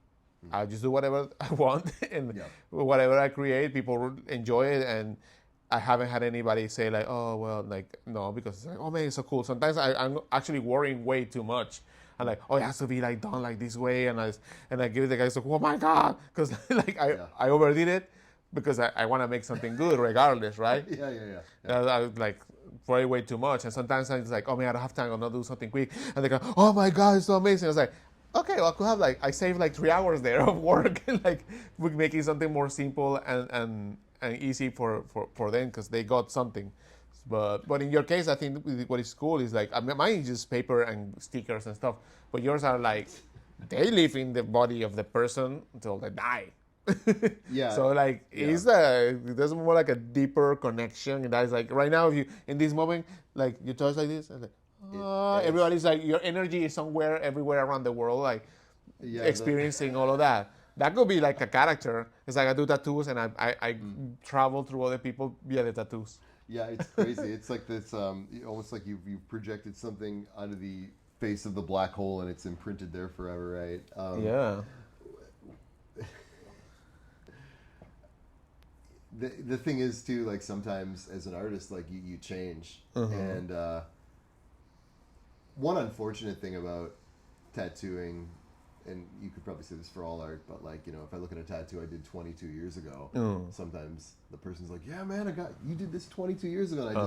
[SPEAKER 1] I'll just do whatever I want. And whatever I create, people enjoy it. And I haven't had anybody say like, oh, well, like, no, because it's like, oh, man, it's so cool. Sometimes I'm actually worrying way too much. I'm like, oh, it has to be like done like this way. And I give it the guys like, oh, my God. Because like I overdid it because I want to make something good regardless, right? I like way too much. And sometimes I'm just like, oh, man, I don't have time. I'm going to do something quick. And they go, oh, my God, it's so amazing. I was like, okay, well, I could have like, I saved like 3 hours there of work. Like making something more simple and easy for them because they got something. But in your case, I think what is cool is like, mine is just paper and stickers and stuff, but yours are like, they live in the body of the person until they die. So like, there's more like a deeper connection, and that is like, right now, if you, in this moment, like you touch like this, and like, everybody's like, your energy is somewhere, everywhere around the world, like experiencing all of that. That could be like a character. It's like I do tattoos and I travel through other people via the tattoos.
[SPEAKER 2] Yeah, it's crazy. It's like this, almost like you've projected something onto the face of the black hole and it's imprinted there forever, right? the thing is too, like sometimes as an artist, like you change, and one unfortunate thing about tattooing, and you could probably say this for all art, but like, you know, if I look at a tattoo I did 22 years ago, sometimes the person's like, yeah man, you did this 22 years ago, and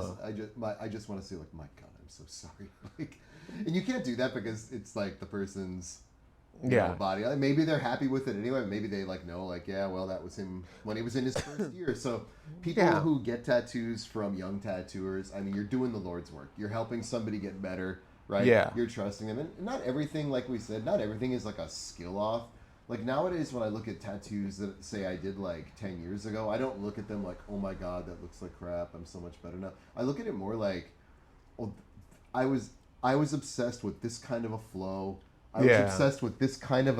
[SPEAKER 2] I just want to say like, my God, I'm so sorry. Like, and you can't do that because it's like the person's body. Like, maybe they're happy with it anyway. Maybe they like know, like, yeah, well, that was him when he was in his first year. So people who get tattoos from young tattooers, I mean, you're doing the Lord's work. You're helping somebody get better, right?
[SPEAKER 1] Yeah.
[SPEAKER 2] You're trusting them. And not everything, like we said, not everything is like a skill off. Like nowadays when I look at tattoos that say I did like 10 years ago, I don't look at them like, oh my God, that looks like crap, I'm so much better now. I look at it more like, oh, I was obsessed with this kind of a flow. I was obsessed with this kind of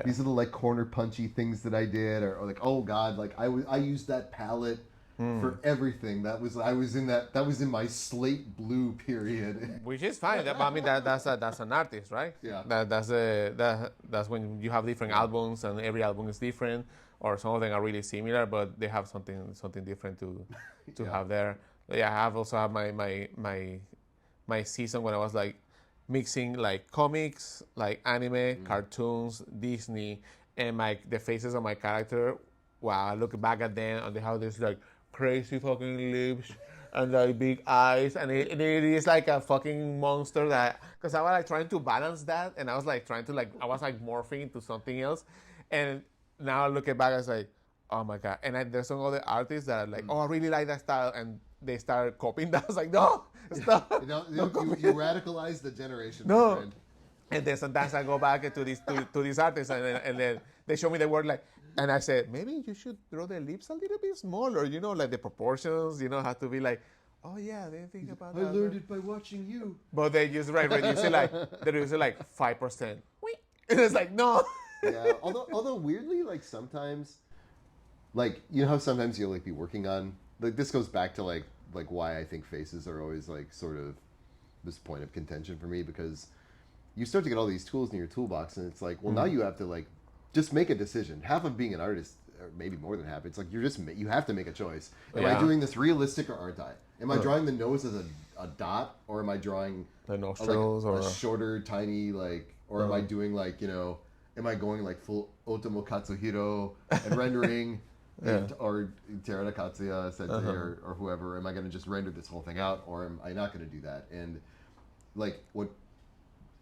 [SPEAKER 2] these little like corner punchy things that I did, or like, oh God, like I used that palette for everything. That was in my slate blue period.
[SPEAKER 1] Which is fine. I mean, that's an artist, right?
[SPEAKER 2] Yeah.
[SPEAKER 1] That's when you have different albums, and every album is different, or some of them are really similar, but they have something different to have there. Yeah, I also have my season when I was like mixing like comics, like anime, cartoons, Disney, and the faces of my character. Wow, I look back at them and they have this like crazy fucking lips and like big eyes, and it is like a fucking monster. That because I was like trying to balance that, and I was like trying to I was like morphing into something else, and now looking back, I was like, oh my God. And there's some other artists that are like, oh, I really like that style, and they start copying that. I was like, no, stop.
[SPEAKER 2] You radicalize the generation,
[SPEAKER 1] no.
[SPEAKER 2] my friend.
[SPEAKER 1] And then sometimes I go back to these artists, and then they show me the work like, and I said, maybe you should draw the lips a little bit smaller, you know, like the proportions, you know, have to be like, oh yeah, I didn't think about that.
[SPEAKER 2] I learned it by watching you.
[SPEAKER 1] But they just reduce it like 5%. And it's like, no.
[SPEAKER 2] Yeah, although weirdly, like sometimes, like, you know how sometimes you'll like be working on, like this goes back to like why I think faces are always like sort of this point of contention for me, because you start to get all these tools in your toolbox, and it's like, well, now you have to like just make a decision. Half of being an artist, or maybe more than half, it's like you have to make a choice. Am I doing this realistic or aren't I? Am I drawing the nose as a dot, or am I drawing
[SPEAKER 1] the nostrils,
[SPEAKER 2] or a shorter, tiny, like, or am I doing like, you know, am I going like full Otomo Katsuhiro and rendering, or Terada Katsuya Sensei or whoever? Am I going to just render this whole thing out, or am I not going to do that? And like what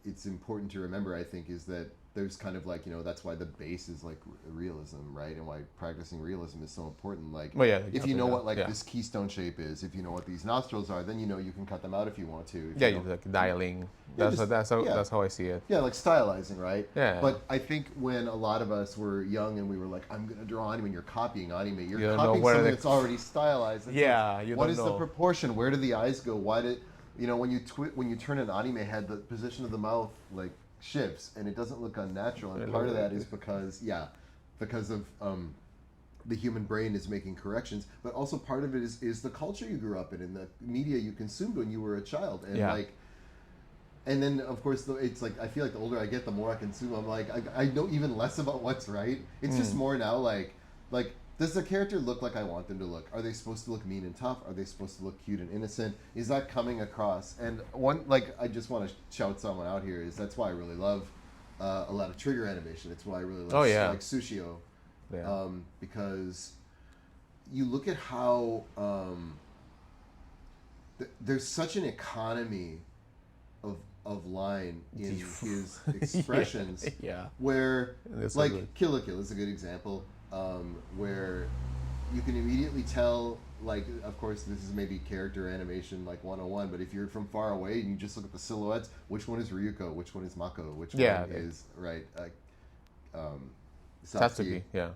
[SPEAKER 2] it's important to remember, I think, is that there's kind of like, you know, that's why the base is like realism, right? And why practicing realism is so important. Like, if you know what like this keystone shape is, if you know what these nostrils are, then you know you can cut them out if you want to.
[SPEAKER 1] You're like dialing. That's how I see it.
[SPEAKER 2] Yeah, like stylizing, right?
[SPEAKER 1] Yeah.
[SPEAKER 2] But I think when a lot of us were young and we were like, I'm going to draw anime, and you're copying anime, you're copying something that's already stylized. It's
[SPEAKER 1] what
[SPEAKER 2] is the proportion? Where do the eyes go? Why did, you know, when you turn an anime head, the position of the mouth like shifts and it doesn't look unnatural, and part of that is because of the human brain is making corrections, but also part of it is the culture you grew up in and the media you consumed when you were a child, and like, and then of course it's like I feel like the older I get, the more I consume, I'm like I know even less about what's right. It's just more now like does the character look like I want them to look? Are they supposed to look mean and tough? Are they supposed to look cute and innocent? Is that coming across? And one, like, I just want to shout someone out here, is that's why I really love a lot of trigger animation. It's why I really love like Sushio. Because you look at how there's such an economy of line in his expressions where, like, Kill la Kill is a good example. Where you can immediately tell, like, of course this is maybe character animation like 101, but if you're from far away and you just look at the silhouettes, which one is Ryuko, which one is Mako, which one is
[SPEAKER 1] Satsuki. Yeah.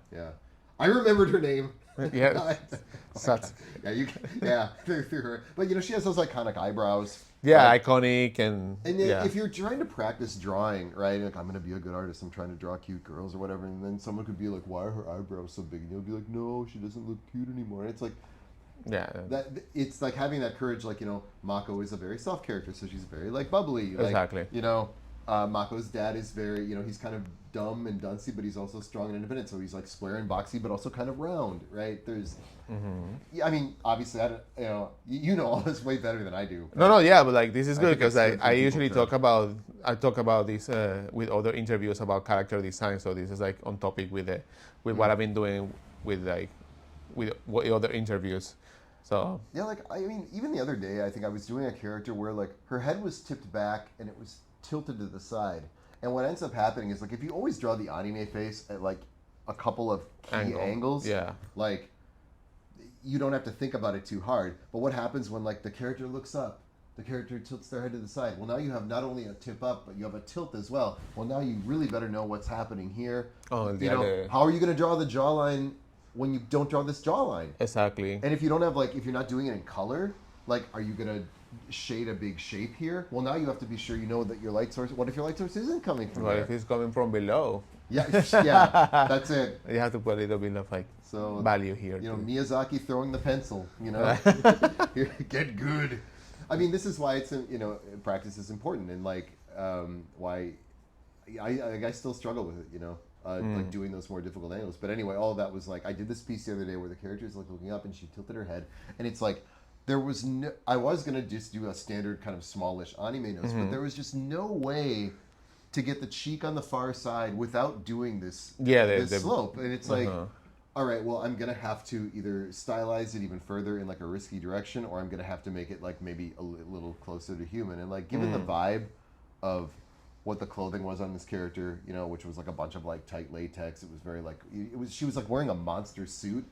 [SPEAKER 2] I remembered her name.
[SPEAKER 1] Satsuki.
[SPEAKER 2] Through her. But you know, she has those iconic eyebrows.
[SPEAKER 1] Right? Iconic and
[SPEAKER 2] if you're trying to practice drawing, right? Like, I'm going to be a good artist. I'm trying to draw cute girls or whatever, and then someone could be like, "Why are her eyebrows so big?" And you'll be like, "No, she doesn't look cute anymore." And it's like, it's like having that courage. Like, you know, Mako is a very soft character, so she's very like bubbly. Like,
[SPEAKER 1] exactly.
[SPEAKER 2] You know, Mako's dad is very, he's kind of dumb and duncy, but he's also strong and independent. So he's like square and boxy, but also kind of round, right? There's, yeah, I mean, obviously, I don't, you know all this way better than I do.
[SPEAKER 1] No, yeah, but like this is good because
[SPEAKER 2] good for
[SPEAKER 1] I
[SPEAKER 2] people
[SPEAKER 1] usually
[SPEAKER 2] to-
[SPEAKER 1] talk about this with other interviews about character design. So this is like on topic with what I've been doing with other interviews. So
[SPEAKER 2] Yeah, like, I mean, even the other day, I think I was doing a character where, like, her head was tipped back and it was tilted to the side. And what ends up happening is, like, if you always draw the anime face at, like, a couple of key angles,
[SPEAKER 1] yeah,
[SPEAKER 2] like, you don't have to think about it too hard. But what happens when, like, the character looks up? The character tilts their head to the side. Well, now you have not only a tip up, but you have a tilt as well. Well, now you really better know what's happening here.
[SPEAKER 1] Oh,
[SPEAKER 2] How are you going to draw the jawline when you don't draw this jawline?
[SPEAKER 1] Exactly.
[SPEAKER 2] And if you don't have, like, if you're not doing it in color, like, are you going to shade a big shape here? Well, now you have to be sure you know that your light source, what if your light source isn't coming from
[SPEAKER 1] What
[SPEAKER 2] there?
[SPEAKER 1] if it's coming from below?
[SPEAKER 2] Yeah, yeah, that's it.
[SPEAKER 1] You have to put a little bit of like value here.
[SPEAKER 2] Miyazaki throwing the pencil, get good. I mean, this is why it's, practice is important, and like, why I still struggle with it, like doing those more difficult angles. But anyway, all of that was like, I did this piece the other day where the character is like looking up and she tilted her head, and it's like, I was gonna just do a standard kind of smallish anime nose, but there was just no way to get the cheek on the far side without doing this slope. And it's like, all right, well, I'm gonna have to either stylize it even further in like a risky direction, or I'm gonna have to make it like maybe a little closer to human. And like, given the vibe of what the clothing was on this character, which was like a bunch of like tight latex, it was very like, she was like wearing a monster suit.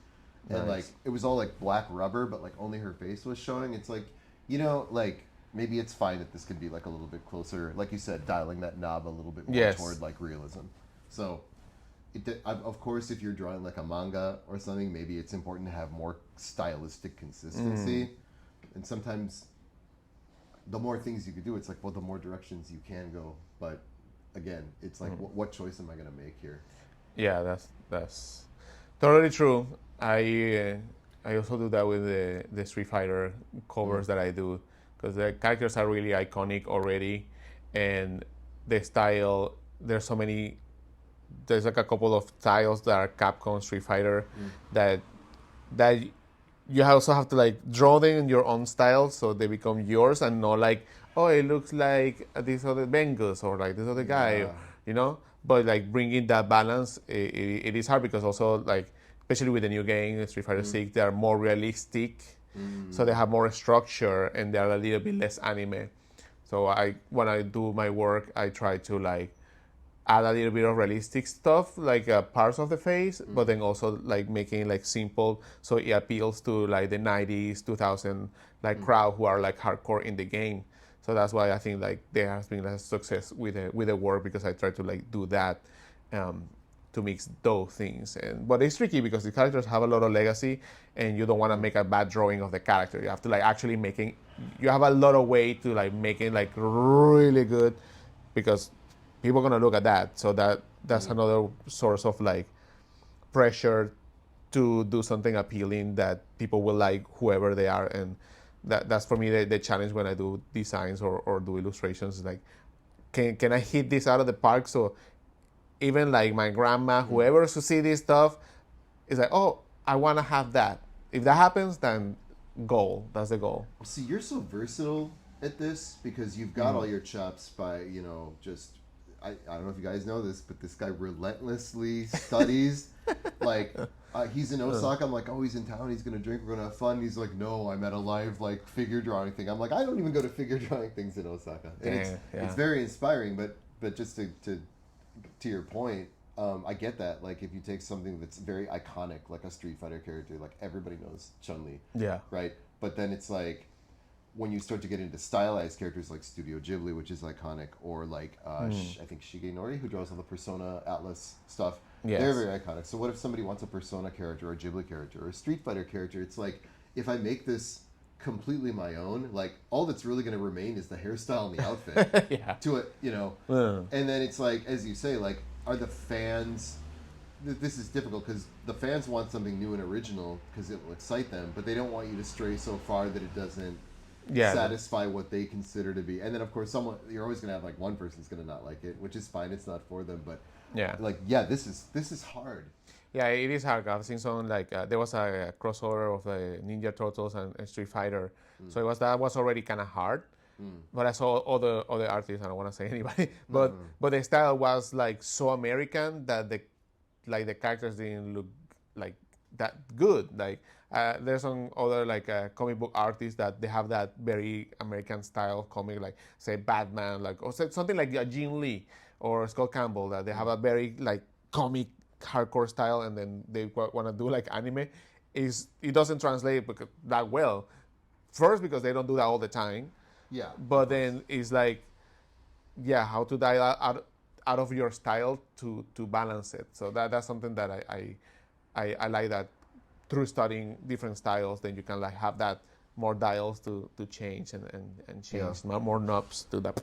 [SPEAKER 2] And like, it was all like black rubber, but like only her face was showing. It's like, like maybe it's fine that this could be like a little bit closer, like you said, dialing that knob a little bit more toward like realism. So, of course, if you're drawing like a manga or something, maybe it's important to have more stylistic consistency. And sometimes the more things you could do, it's like, well, the more directions you can go. But again, it's like, what choice am I going to make here?
[SPEAKER 1] Yeah, that's totally true. I also do that with the Street Fighter covers that I do, because the characters are really iconic already, and the style, there's like a couple of styles that are Capcom Street Fighter that you also have to like draw them in your own style so they become yours, and not like, oh, it looks like this other Vengus or like this other guy, but like bringing that balance, it is hard, because also like, especially with the new game, Street Fighter 6, they are more realistic, so they have more structure and they are a little bit less anime. So when I do my work, I try to like add a little bit of realistic stuff, like parts of the face, but then also like making like simple, so it appeals to like the 90s, 2000 like crowd who are like hardcore in the game. So that's why I think like there has been a success with the work, because I try to like do that. To mix those things, but it's tricky because the characters have a lot of legacy, and you don't want to make a bad drawing of the character. You have to like actually you have a lot of way to like make it like really good, because people are gonna look at that. So that's another source of like pressure to do something appealing that people will like, whoever they are. And that's for me the challenge when I do designs or do illustrations. Like, can I hit this out of the park? So even like my grandma, whoever to see this stuff, is like, oh, I want to have that. If that happens, then that's the goal.
[SPEAKER 2] See, you're so versatile at this, because you've got all your chops by, just, I don't know if you guys know this, but this guy relentlessly studies. Like, he's in Osaka. I'm like, oh, he's in town. He's going to drink. We're going to have fun. He's like, no, I'm at a live, like, figure drawing thing. I'm like, I don't even go to figure drawing things in Osaka. And it's very inspiring, but just to your point, I get that. Like, if you take something that's very iconic, like a Street Fighter character, like everybody knows Chun-Li.
[SPEAKER 1] Yeah.
[SPEAKER 2] Right? But then it's like, when you start to get into stylized characters like Studio Ghibli, which is iconic, or like, I think Shigenori, who draws all the Persona Atlas stuff, they're very iconic. So what if somebody wants a Persona character, or a Ghibli character, or a Street Fighter character? It's like, if I make this completely my own, like, all that's really going to remain is the hairstyle and the outfit to it, and then it's like, as you say, like, are the fans, this is difficult because the fans want something new and original because it will excite them, but they don't want you to stray so far that it doesn't
[SPEAKER 1] Yeah.
[SPEAKER 2] satisfy what they consider to be. And then of course someone, you're always gonna have like one person's gonna not like it, which is fine. It's not for them, but
[SPEAKER 1] Yeah.
[SPEAKER 2] like yeah, this is hard.
[SPEAKER 1] Yeah, it is hard. I've seen some like there was a crossover of the Ninja Turtles and Street Fighter, so that was already kind of hard. But I saw other artists. I don't want to say anybody, but the style was like so American that the characters didn't look like that good. Like there's some other like comic book artists that they have that very American style comic, like say Batman, like or something like Gene Lee or Scott Campbell, that they have a very like comic hardcore style, and then they want to do like anime. It doesn't translate that well. First, because they don't do that all the time,
[SPEAKER 2] Yeah.
[SPEAKER 1] but then it's like, yeah, how to dial out of your style to balance it. So that's something that I like, that through studying different styles, then you can like have that more dials to change and change more knobs to that.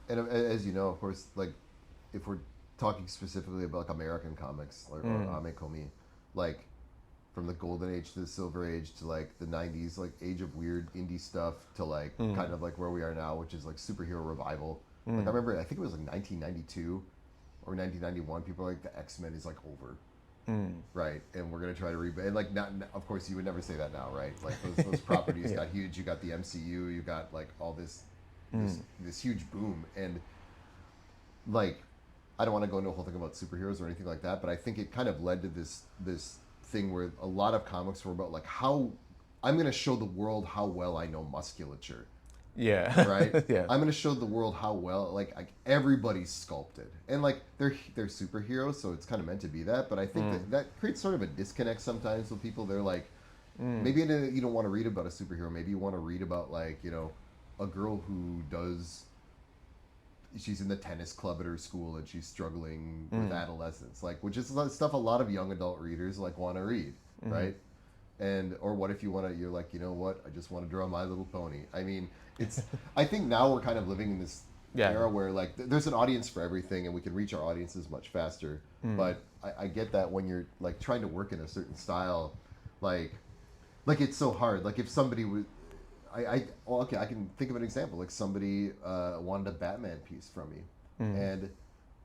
[SPEAKER 2] And as you know, of course, like if we're talking specifically about like American comics or Amekomi, like from the golden age to the silver age to like the 90s, like age of weird indie stuff to like kind of like where we are now, which is like superhero revival. Like I remember, I think it was like 1992 or 1991, people were like, the X-Men is like over. Right, and we're gonna try to reboot. And like, not of course, you would never say that now, right? Like those properties got huge. You got the MCU. You got like all this huge boom, and like, I don't want to go into a whole thing about superheroes or anything like that, but I think it kind of led to this thing where a lot of comics were about like how I'm gonna show the world how well I know musculature.
[SPEAKER 1] Yeah.
[SPEAKER 2] Right.
[SPEAKER 1] Yeah.
[SPEAKER 2] I'm gonna show the world how well like everybody's sculpted, and like they're superheroes, so it's kind of meant to be that. But I think that creates sort of a disconnect sometimes with people. They're like, maybe you don't want to read about a superhero. Maybe you want to read about like, you know, a girl who she's in the tennis club at her school and she's struggling with adolescence, like, which is stuff a lot of young adult readers like want to read, right? And or what if you're like, you know what, I just want to draw My Little Pony. I mean, I think now we're kind of living in this era where like there's an audience for everything, and we can reach our audiences much faster. But I get that when you're like trying to work in a certain style, like it's so hard. Like if somebody would, I can think of an example. Like somebody wanted a Batman piece from me, and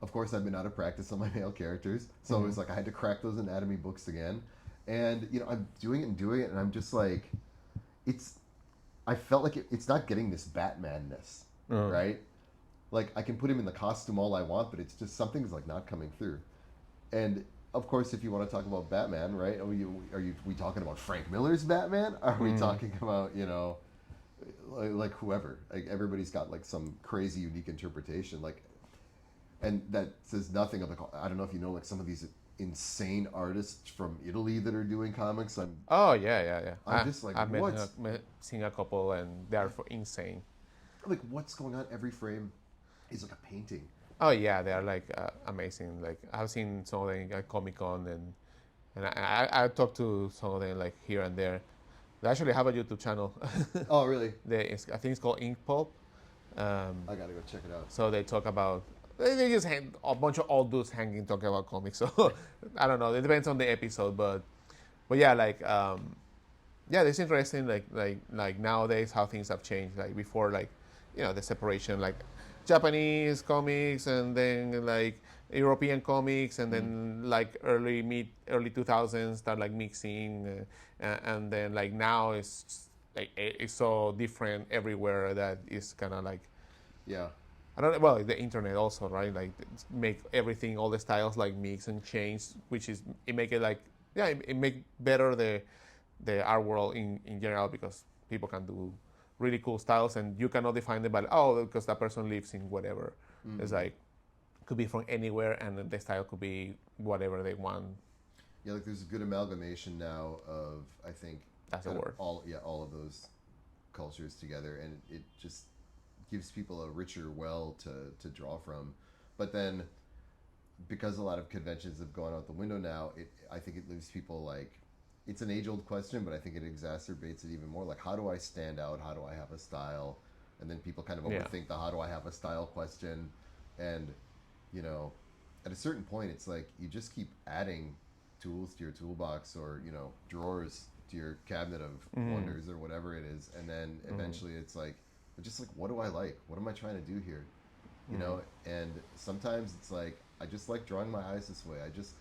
[SPEAKER 2] of course I've been out of practice on my male characters, so it was like I had to crack those anatomy books again. And you know, I'm doing it, and I'm just like, I felt like it's not getting this Batman-ness, right? Like I can put him in the costume all I want, but it's just something's like not coming through. And of course, if you want to talk about Batman, right? Are we talking about Frank Miller's Batman? Are we talking about, you know, like whoever? Like everybody's got like some crazy unique interpretation, like, and that says nothing of the. I don't know if you know like some of these insane artists from Italy that are doing comics.
[SPEAKER 1] Oh yeah.
[SPEAKER 2] I'm just like,
[SPEAKER 1] I've seen a couple, and they're insane.
[SPEAKER 2] Like, what's going on? Every frame is like a painting.
[SPEAKER 1] Oh yeah, they are like amazing. Like I've seen some of them at Comic Con, and I talked to some of them like here and there. They actually have a YouTube channel.
[SPEAKER 2] Oh really?
[SPEAKER 1] I think it's called Ink Pulp.
[SPEAKER 2] I gotta go check it out.
[SPEAKER 1] So they talk about. They just hang a bunch of old dudes hanging talking about comics. So I don't know. It depends on the episode, but yeah, like it's interesting. Like nowadays how things have changed. Like before, like, you know, the separation, like Japanese comics and then like European comics, and then like early 2000s start like mixing, and then like now it's like it's so different everywhere that it's kind of like,
[SPEAKER 2] yeah.
[SPEAKER 1] I don't know. Well, the internet also, right? Like make everything, all the styles like mix and change, which is it make it like it make better the art world in general, because people can do really cool styles and you cannot define them by because that person lives in whatever. It's like could be from anywhere, and the style could be whatever they want.
[SPEAKER 2] Yeah, like there's a good amalgamation now of, I think,
[SPEAKER 1] that's the word.
[SPEAKER 2] All of those cultures together, and it just gives people a richer well to draw from. But then, because a lot of conventions have gone out the window now, I think it leaves people like, it's an age-old question, but I think it exacerbates it even more. Like, how do I stand out? How do I have a style? And then people kind of overthink the how do I have a style question. And, you know, at a certain point, it's like you just keep adding tools to your toolbox, or, you know, drawers to your cabinet of wonders or whatever it is, and then eventually it's like, just like, what do I like? What am I trying to do here? You know, and sometimes it's like, I just like drawing my eyes this way. I just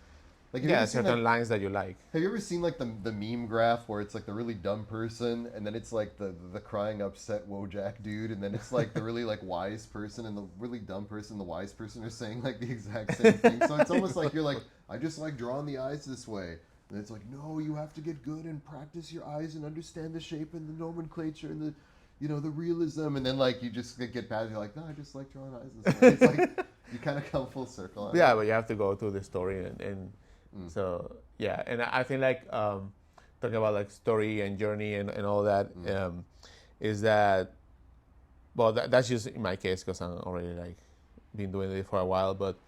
[SPEAKER 2] like,
[SPEAKER 1] certain lines that you like.
[SPEAKER 2] Have you ever seen like the meme graph where it's like the really dumb person, and then it's like the crying upset Wojak dude, and then it's like the really like wise person and the really dumb person, the wise person are saying like the exact same thing. So it's almost like you're like, I just like drawing the eyes this way. And it's like, no, you have to get good and practice your eyes and understand the shape and the nomenclature and the, you know, the realism. And then like you just get past it, you're like, no, I just like drawing eyes this way. It's like you kind of come full circle.
[SPEAKER 1] Yeah, but you have to go through the story and so yeah. And I think like talking about like story and journey and all that is that, well, that's just in my case because I'm already like been doing it for a while, but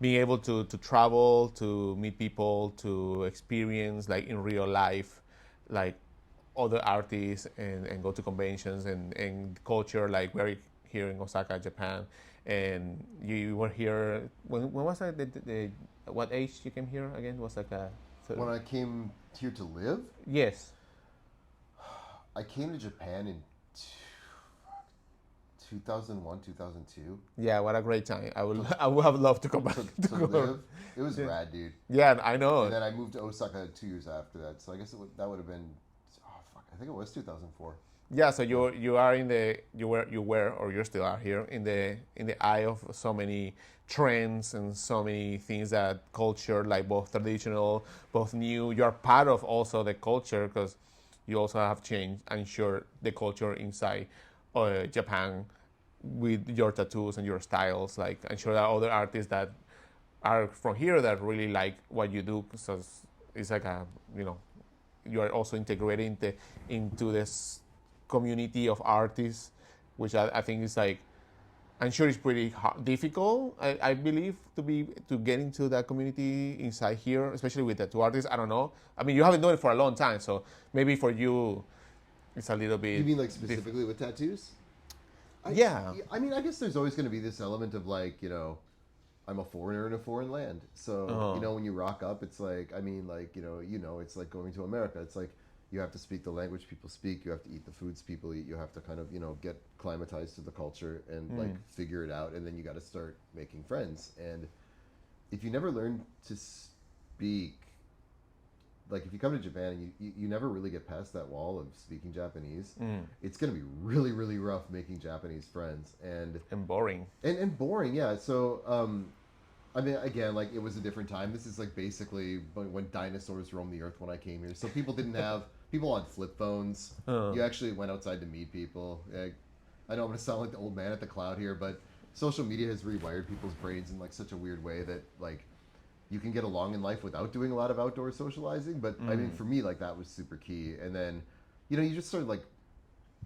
[SPEAKER 1] being able to travel, to meet people, to experience like in real life, like other artists and go to conventions and culture. Like we're here in Osaka, Japan, and you were here, when was that, what age you came here again? Was like a...
[SPEAKER 2] When I came here to live?
[SPEAKER 1] Yes.
[SPEAKER 2] I came to Japan in 2001, 2002.
[SPEAKER 1] Yeah, what a great time. I would have loved to come back
[SPEAKER 2] to live. It was rad, dude.
[SPEAKER 1] Yeah, I know.
[SPEAKER 2] And then I moved to Osaka 2 years after that. So I guess that would have been, I think it was 2004.
[SPEAKER 1] Yeah, so you are in the you were or you still are here in the eye of so many trends and so many things that culture, like both traditional, both new. You are part of also the culture because you also have changed and sure the culture inside Japan with your tattoos and your styles. Like I'm sure there are other artists that are from here that really like what you do because it's like a, you know, you are also integrating into this community of artists, which I think is like, I'm sure it's pretty difficult, I believe, to get into that community inside here, especially with the two artists. I don't know. I mean, you haven't done it for a long time, so maybe for you, it's a little bit...
[SPEAKER 2] You mean like specifically with tattoos?
[SPEAKER 1] Yeah.
[SPEAKER 2] I mean, I guess there's always going to be this element of like, you know, I'm a foreigner in a foreign land. So, you know, when you rock up, it's like, I mean, like, you know, it's like going to America. It's like, you have to speak the language people speak. You have to eat the foods people eat. You have to kind of, you know, get climatized to the culture and like figure it out. And then you got to start making friends. And if you never learn to speak, like if you come to Japan and you never really get past that wall of speaking Japanese, it's going to be really, really rough making Japanese friends. And
[SPEAKER 1] boring.
[SPEAKER 2] And boring, yeah. So, I mean, again, like it was a different time. This is like basically when dinosaurs roamed the earth when I came here. So people didn't have... People on flip phones. You actually went outside to meet people. I know I'm going to sound like the old man at the cloud here, but social media has rewired people's brains in like such a weird way that like you can get along in life without doing a lot of outdoor socializing. But I mean, for me, like that was super key. And then, you know, you just started like,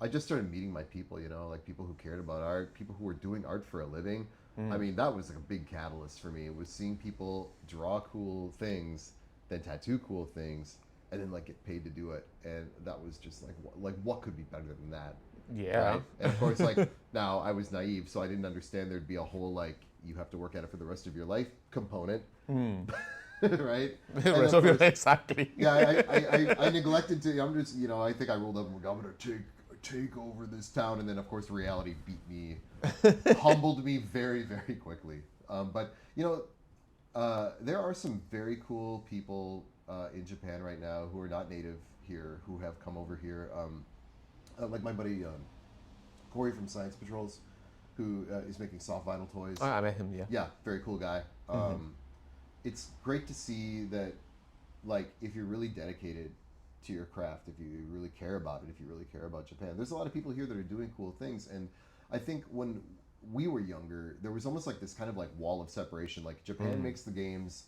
[SPEAKER 2] I just started meeting my people, you know, like people who cared about art, people who were doing art for a living. I mean, that was like a big catalyst for me. It was seeing people draw cool things, then tattoo cool things, and then like get paid to do it. And that was just like what could be better than that?
[SPEAKER 1] Yeah.
[SPEAKER 2] Right? And of course, like now I was naive, so I didn't understand there'd be a whole like you have to work at it for the rest of your life component. Right?
[SPEAKER 1] Exactly.
[SPEAKER 2] Yeah, I neglected to. I'm just, you know, I think I rolled up and I'm gonna take over this town, and then of course reality beat me, humbled me very, very quickly. But you know, there are some very cool people in Japan right now who are not native here, who have come over here. Like my buddy Hori from Science Patrols, who is making soft vinyl toys.
[SPEAKER 1] Oh, I met him, yeah.
[SPEAKER 2] Yeah, very cool guy. It's great to see that, like, if you're really dedicated to your craft, if you really care about it, if you really care about Japan, there's a lot of people here that are doing cool things. And I think when we were younger, there was almost like this kind of like wall of separation. Like Japan makes the games,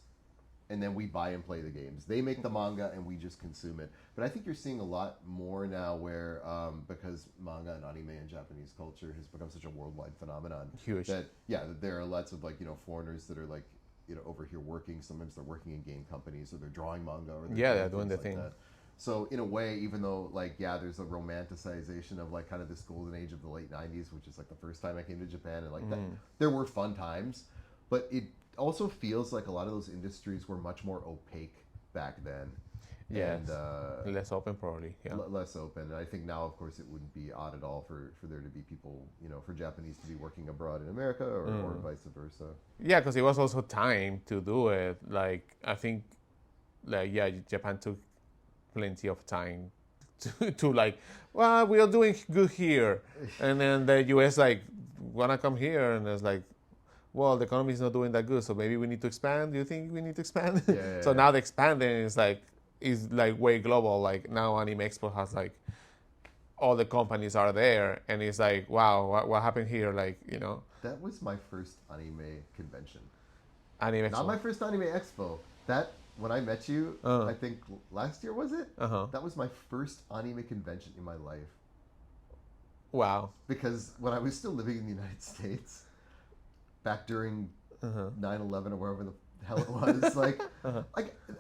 [SPEAKER 2] and then we buy and play the games. They make the manga, and we just consume it. But I think you're seeing a lot more now where, because manga and anime and Japanese culture has become such a worldwide phenomenon.
[SPEAKER 1] Huge.
[SPEAKER 2] That, yeah, there are lots of like, you know, foreigners that are like, you know, over here working. Sometimes they're working in game companies, or they're drawing manga, or
[SPEAKER 1] they're doing the thing.
[SPEAKER 2] That. So in a way, even though like, yeah, there's a romanticization of like kind of this golden age of the late 90s, which is like the first time I came to Japan, and like that, there were fun times, but it also feels like a lot of those industries were much more opaque back then.
[SPEAKER 1] Yes.
[SPEAKER 2] And
[SPEAKER 1] Less open, probably. Yeah.
[SPEAKER 2] less open. And I think now, of course, it wouldn't be odd at all for there to be people, for Japanese to be working abroad in America or vice versa.
[SPEAKER 1] Yeah, because it was also time to do it. Like, I think, like, yeah, Japan took plenty of time to like, well, we are doing good here. And then the US, like, wanna come here. And it's like, well, the economy is not doing that good, so maybe we need to expand. Do you think we need to expand?
[SPEAKER 2] Yeah,
[SPEAKER 1] So now the expanding is like way global. Like now Anime Expo has like all the companies are there, and it's like, wow, what happened here? Like,
[SPEAKER 2] That was my first anime convention.
[SPEAKER 1] Anime Expo.
[SPEAKER 2] Not my first anime expo. That, when I met you, I think last year, was it? That was my first anime convention in my life.
[SPEAKER 1] Wow.
[SPEAKER 2] Because when I was still living in the United States, back during 9/11 or wherever the hell it was, like,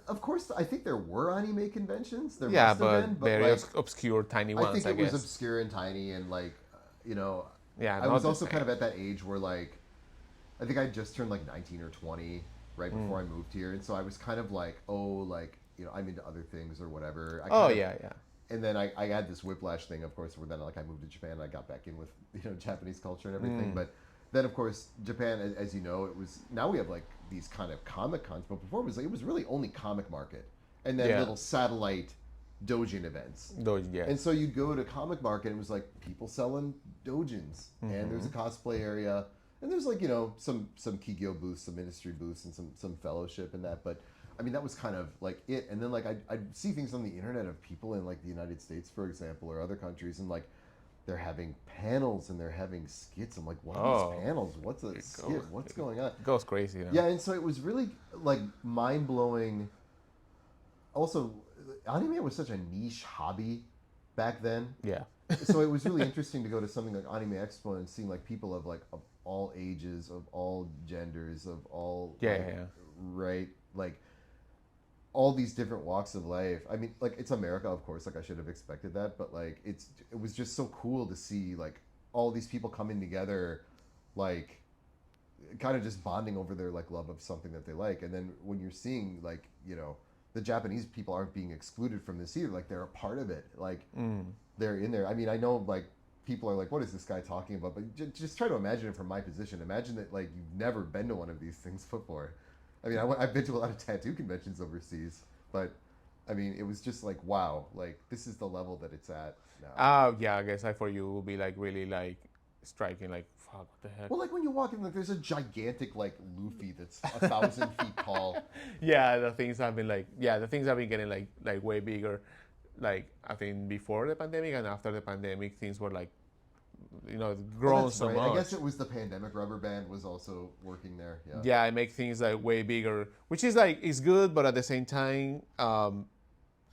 [SPEAKER 2] of course, I think there were anime conventions. There must have been, but
[SPEAKER 1] very
[SPEAKER 2] like,
[SPEAKER 1] obscure, tiny ones.
[SPEAKER 2] I think it was obscure and tiny, and like,
[SPEAKER 1] Yeah,
[SPEAKER 2] I was also kind of at that age where, like, I think I just turned like 19 or 20 right before I moved here, and so I was kind of like, I'm into other things or whatever.
[SPEAKER 1] Yeah.
[SPEAKER 2] And then I had this whiplash thing, of course, where then like I moved to Japan and I got back in with Japanese culture and everything. But then, of course, Japan, as you know, now we have like these kind of Comic Cons, but before it was really only Comic Market and then little satellite doujin events. And so you'd go to Comic Market and it was like people selling doujins, and there's a cosplay area, and there's like some Kigyo booths, some ministry booths, and some fellowship and that. But I mean, that was kind of like it. And then like I'd see things on the internet of people in like the United States, for example, or other countries, and like they're having panels and they're having skits. I'm like, what are these panels? What's a skit? What's going on?
[SPEAKER 1] It goes crazy.
[SPEAKER 2] Yeah, and so it was really like mind blowing. Also, anime was such a niche hobby back then.
[SPEAKER 1] Yeah.
[SPEAKER 2] So it was really interesting to go to something like Anime Expo and seeing like people of all ages, of all genders, of all right, like all these different walks of life. I mean, like, it's America, of course, like I should have expected that, but like it was just so cool to see like all these people coming together, like kind of just bonding over their like love of something that they like. And then when you're seeing like the Japanese people aren't being excluded from this either, like they're a part of it, like they're in there. I mean, I know like people are like, what is this guy talking about? But just try to imagine it from my position. Imagine that like you've never been to one of these things before. I mean, I've been to a lot of tattoo conventions overseas, but I mean, it was just like, wow, like this is the level that it's at now.
[SPEAKER 1] Yeah, I guess for you it will be like really like striking, like, fuck, what the heck?
[SPEAKER 2] Well, like when you walk in, like there's a gigantic like Luffy that's 1,000 feet tall.
[SPEAKER 1] Yeah, the things have been getting like way bigger. Like I think before the pandemic and after the pandemic, things were like, grown so much.
[SPEAKER 2] I guess it was the pandemic. Rubber Band was also working there. Yeah.
[SPEAKER 1] Yeah, it makes things like way bigger, which is like is good, but at the same time, I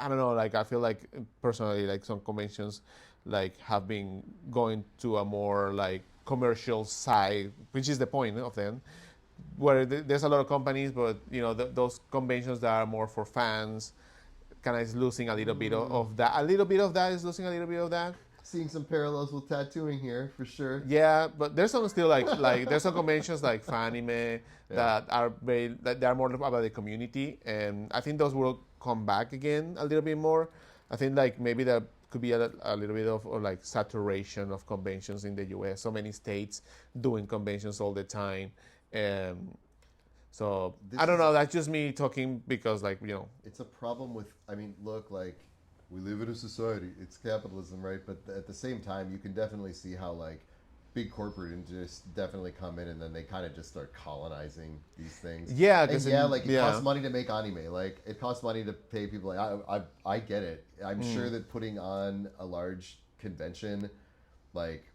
[SPEAKER 1] don't know. Like I feel like personally, like some conventions, like have been going to a more like commercial side, which is the point of them. Where there's a lot of companies, but those conventions that are more for fans, kind of is losing a little bit of that. A little bit of that is losing a little bit of that.
[SPEAKER 2] Seeing some parallels with tattooing here for sure.
[SPEAKER 1] Yeah, but there's some still like there's some conventions like Fanime that are more about the community, and I think those will come back again a little bit more. I think like maybe there could be a little bit of like saturation of conventions in the U.S. So many states doing conventions all the time, so I don't know. That's just me talking because like
[SPEAKER 2] it's a problem with. I mean, look, like. We live in a society. It's capitalism, right? But at the same time, you can definitely see how like big corporate interests definitely come in, and then they kind of just start colonizing these things.
[SPEAKER 1] Yeah,
[SPEAKER 2] it costs money to make anime. Like it costs money to pay people. Like I get it. I'm sure that putting on a large convention, like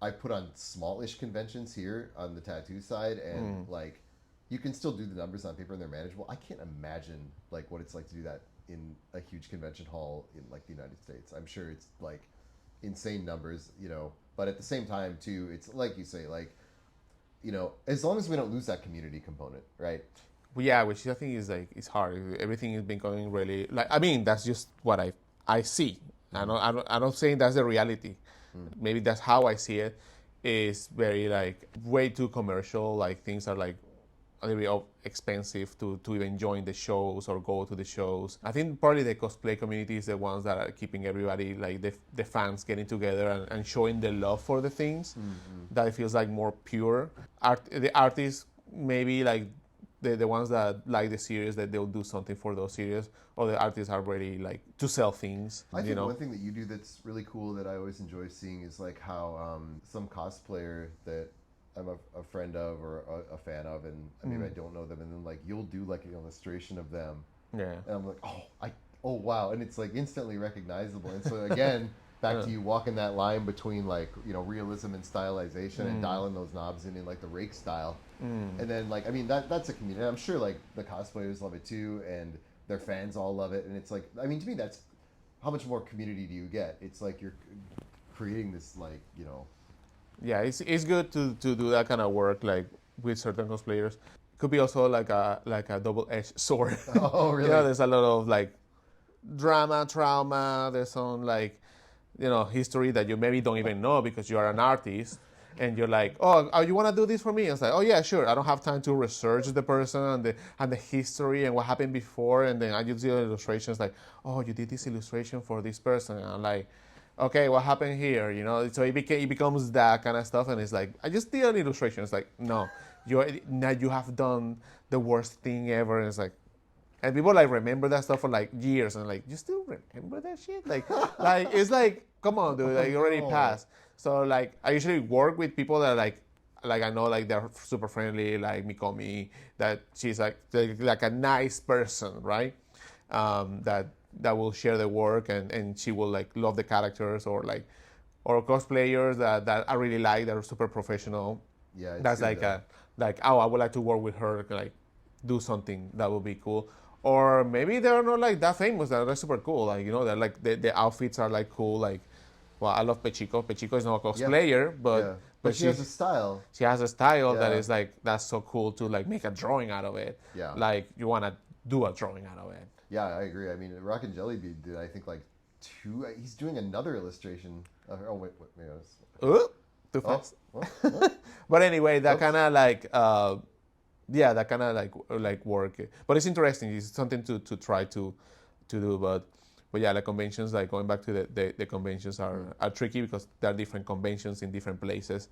[SPEAKER 2] I put on smallish conventions here on the tattoo side, and like you can still do the numbers on paper and they're manageable. I can't imagine like what it's like to do that in a huge convention hall in like the United States. I'm sure it's like insane numbers, but at the same time too, it's like you say, like, as long as we don't lose that community component, right?
[SPEAKER 1] Well, yeah, which I think is like, it's hard. Everything has been going really, like, I mean, that's just what I see. I'm not saying that's the reality. Maybe that's how I see it. Is very like way too commercial. Like things are like a little bit expensive to even join the shows or go to the shows. I think probably the cosplay community is the ones that are keeping everybody, like the fans getting together and showing the love for the things. That it feels like more pure. The artists maybe like the ones that like the series, that they'll do something for those series, or the artists are ready like to sell things.
[SPEAKER 2] I think one thing that you do that's really cool that I always enjoy seeing is like how some cosplayer that I'm a friend of or a fan of, and maybe I don't know them, and then like you'll do like an illustration of them, and I'm like, oh wow, and it's like instantly recognizable. And so again, back to you walking that line between like, you know, realism and stylization and dialing those knobs in like the REIQ style, and then like, I mean, that's a community. I'm sure like the cosplayers love it too, and their fans all love it, and it's like, I mean, to me, that's how much more community do you get? It's like you're creating this like, you know.
[SPEAKER 1] Yeah, it's good to do that kind of work like with certain cosplayers. Could be also like a double-edged sword.
[SPEAKER 2] Oh, really?
[SPEAKER 1] You know, there's a lot of like drama, trauma. There's some like, you know, history that you maybe don't even know because you are an artist, and you're like, oh, you want to do this for me? And it's like, oh yeah, sure. I don't have time to research the person and the history and what happened before, and then I just do illustrations like, oh, you did this illustration for this person, and I'm like, okay, what happened here? You know, so it becomes that kind of stuff, and it's like, I just did an illustration. It's like, no, you have done the worst thing ever, and it's like, and people like remember that stuff for like years, and like, you still remember that shit? Like it's like, come on, dude, like you already passed. So like, I usually work with people that are like I know like they're super friendly, like Mikomi, that she's like a nice person, right? That will share the work, and she will like love the characters, or cosplayers that I really like, that are super professional.
[SPEAKER 2] Yeah,
[SPEAKER 1] that's like I would like to work with her, like do something that would be cool. Or maybe they're not like that famous, they're super cool, like, you know, they're like the outfits are like cool, like, well, I love Pechiko. Pechiko is not a cosplayer, but
[SPEAKER 2] she has a style.
[SPEAKER 1] She has a style that is like, that's so cool to like make a drawing out of it.
[SPEAKER 2] Yeah,
[SPEAKER 1] like you want to do a drawing out of it.
[SPEAKER 2] Yeah, I agree. I mean, Rock and Jellybean did, I think, like 2. He's doing another illustration. Oh, wait, maybe I was...
[SPEAKER 1] too fast. But anyway, that kind of like, that kind of like work. But it's interesting. It's something to try to do. But yeah, the conventions, like going back to the conventions are tricky because there are different conventions in different places.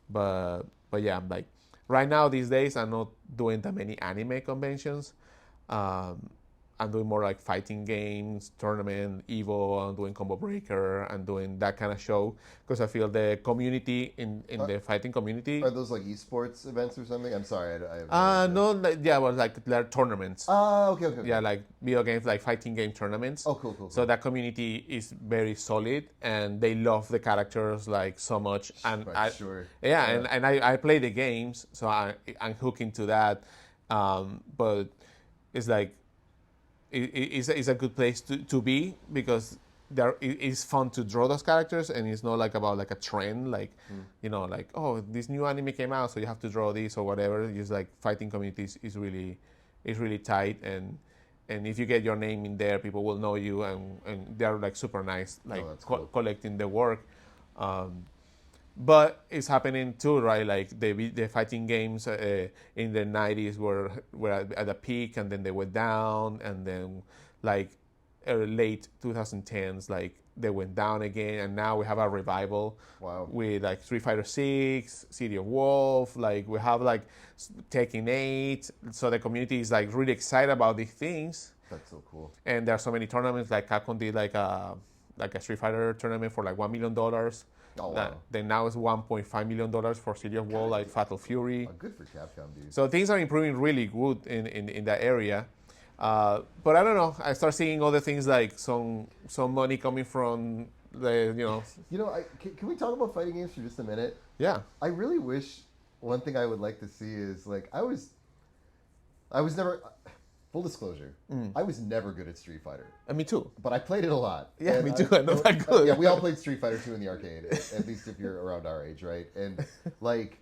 [SPEAKER 1] But yeah, I'm like, right now these days, I'm not doing that many anime conventions. I'm doing more like fighting games, tournament, Evo. I'm doing Combo Breaker. I'm doing that kind of show because I feel the community in the fighting community.
[SPEAKER 2] Are those like esports events or something? I'm sorry,
[SPEAKER 1] no, like they're tournaments.
[SPEAKER 2] Okay.
[SPEAKER 1] Yeah, like video games, like fighting game tournaments.
[SPEAKER 2] Oh, cool.
[SPEAKER 1] So that community is very solid, and they love the characters like so much. And I play the games, so I'm hooked into that. But it's like, it's a good place to be because it's fun to draw those characters, and it's not like about like a trend, like you know, like, oh, this new anime came out, so you have to draw this or whatever. It's like fighting communities is really tight, and if you get your name in there, people will know you, and they're like super nice, like cool. Collecting the work. But it's happening too, right? Like the fighting games in the 90s were at a peak, and then they went down, and then like late 2010s, like they went down again, and now we have a revival.
[SPEAKER 2] Wow.
[SPEAKER 1] With like Street Fighter 6, City of Wolf, like we have like Tekken 8. So the community is like really excited about these things.
[SPEAKER 2] That's so cool.
[SPEAKER 1] And there are so many tournaments. Like Capcom did like a Street Fighter tournament for like $1 million.
[SPEAKER 2] Oh, wow.
[SPEAKER 1] Then now it's $1.5 million for City of War, like Fatal Fury.
[SPEAKER 2] Oh, good for Capcom, dude.
[SPEAKER 1] So things are improving really good in that area. But I don't know. I start seeing other things like some money coming from the, you know.
[SPEAKER 2] You know, can we talk about fighting games for just a minute?
[SPEAKER 1] Yeah.
[SPEAKER 2] I really wish, one thing I would like to see is like, I was never... Full disclosure, I was never good at Street Fighter.
[SPEAKER 1] Me too.
[SPEAKER 2] But I played it a lot.
[SPEAKER 1] Yeah, me too. I'm not that good.
[SPEAKER 2] Yeah, we all played Street Fighter 2 in the arcade, at least if you're around our age, right? And, like,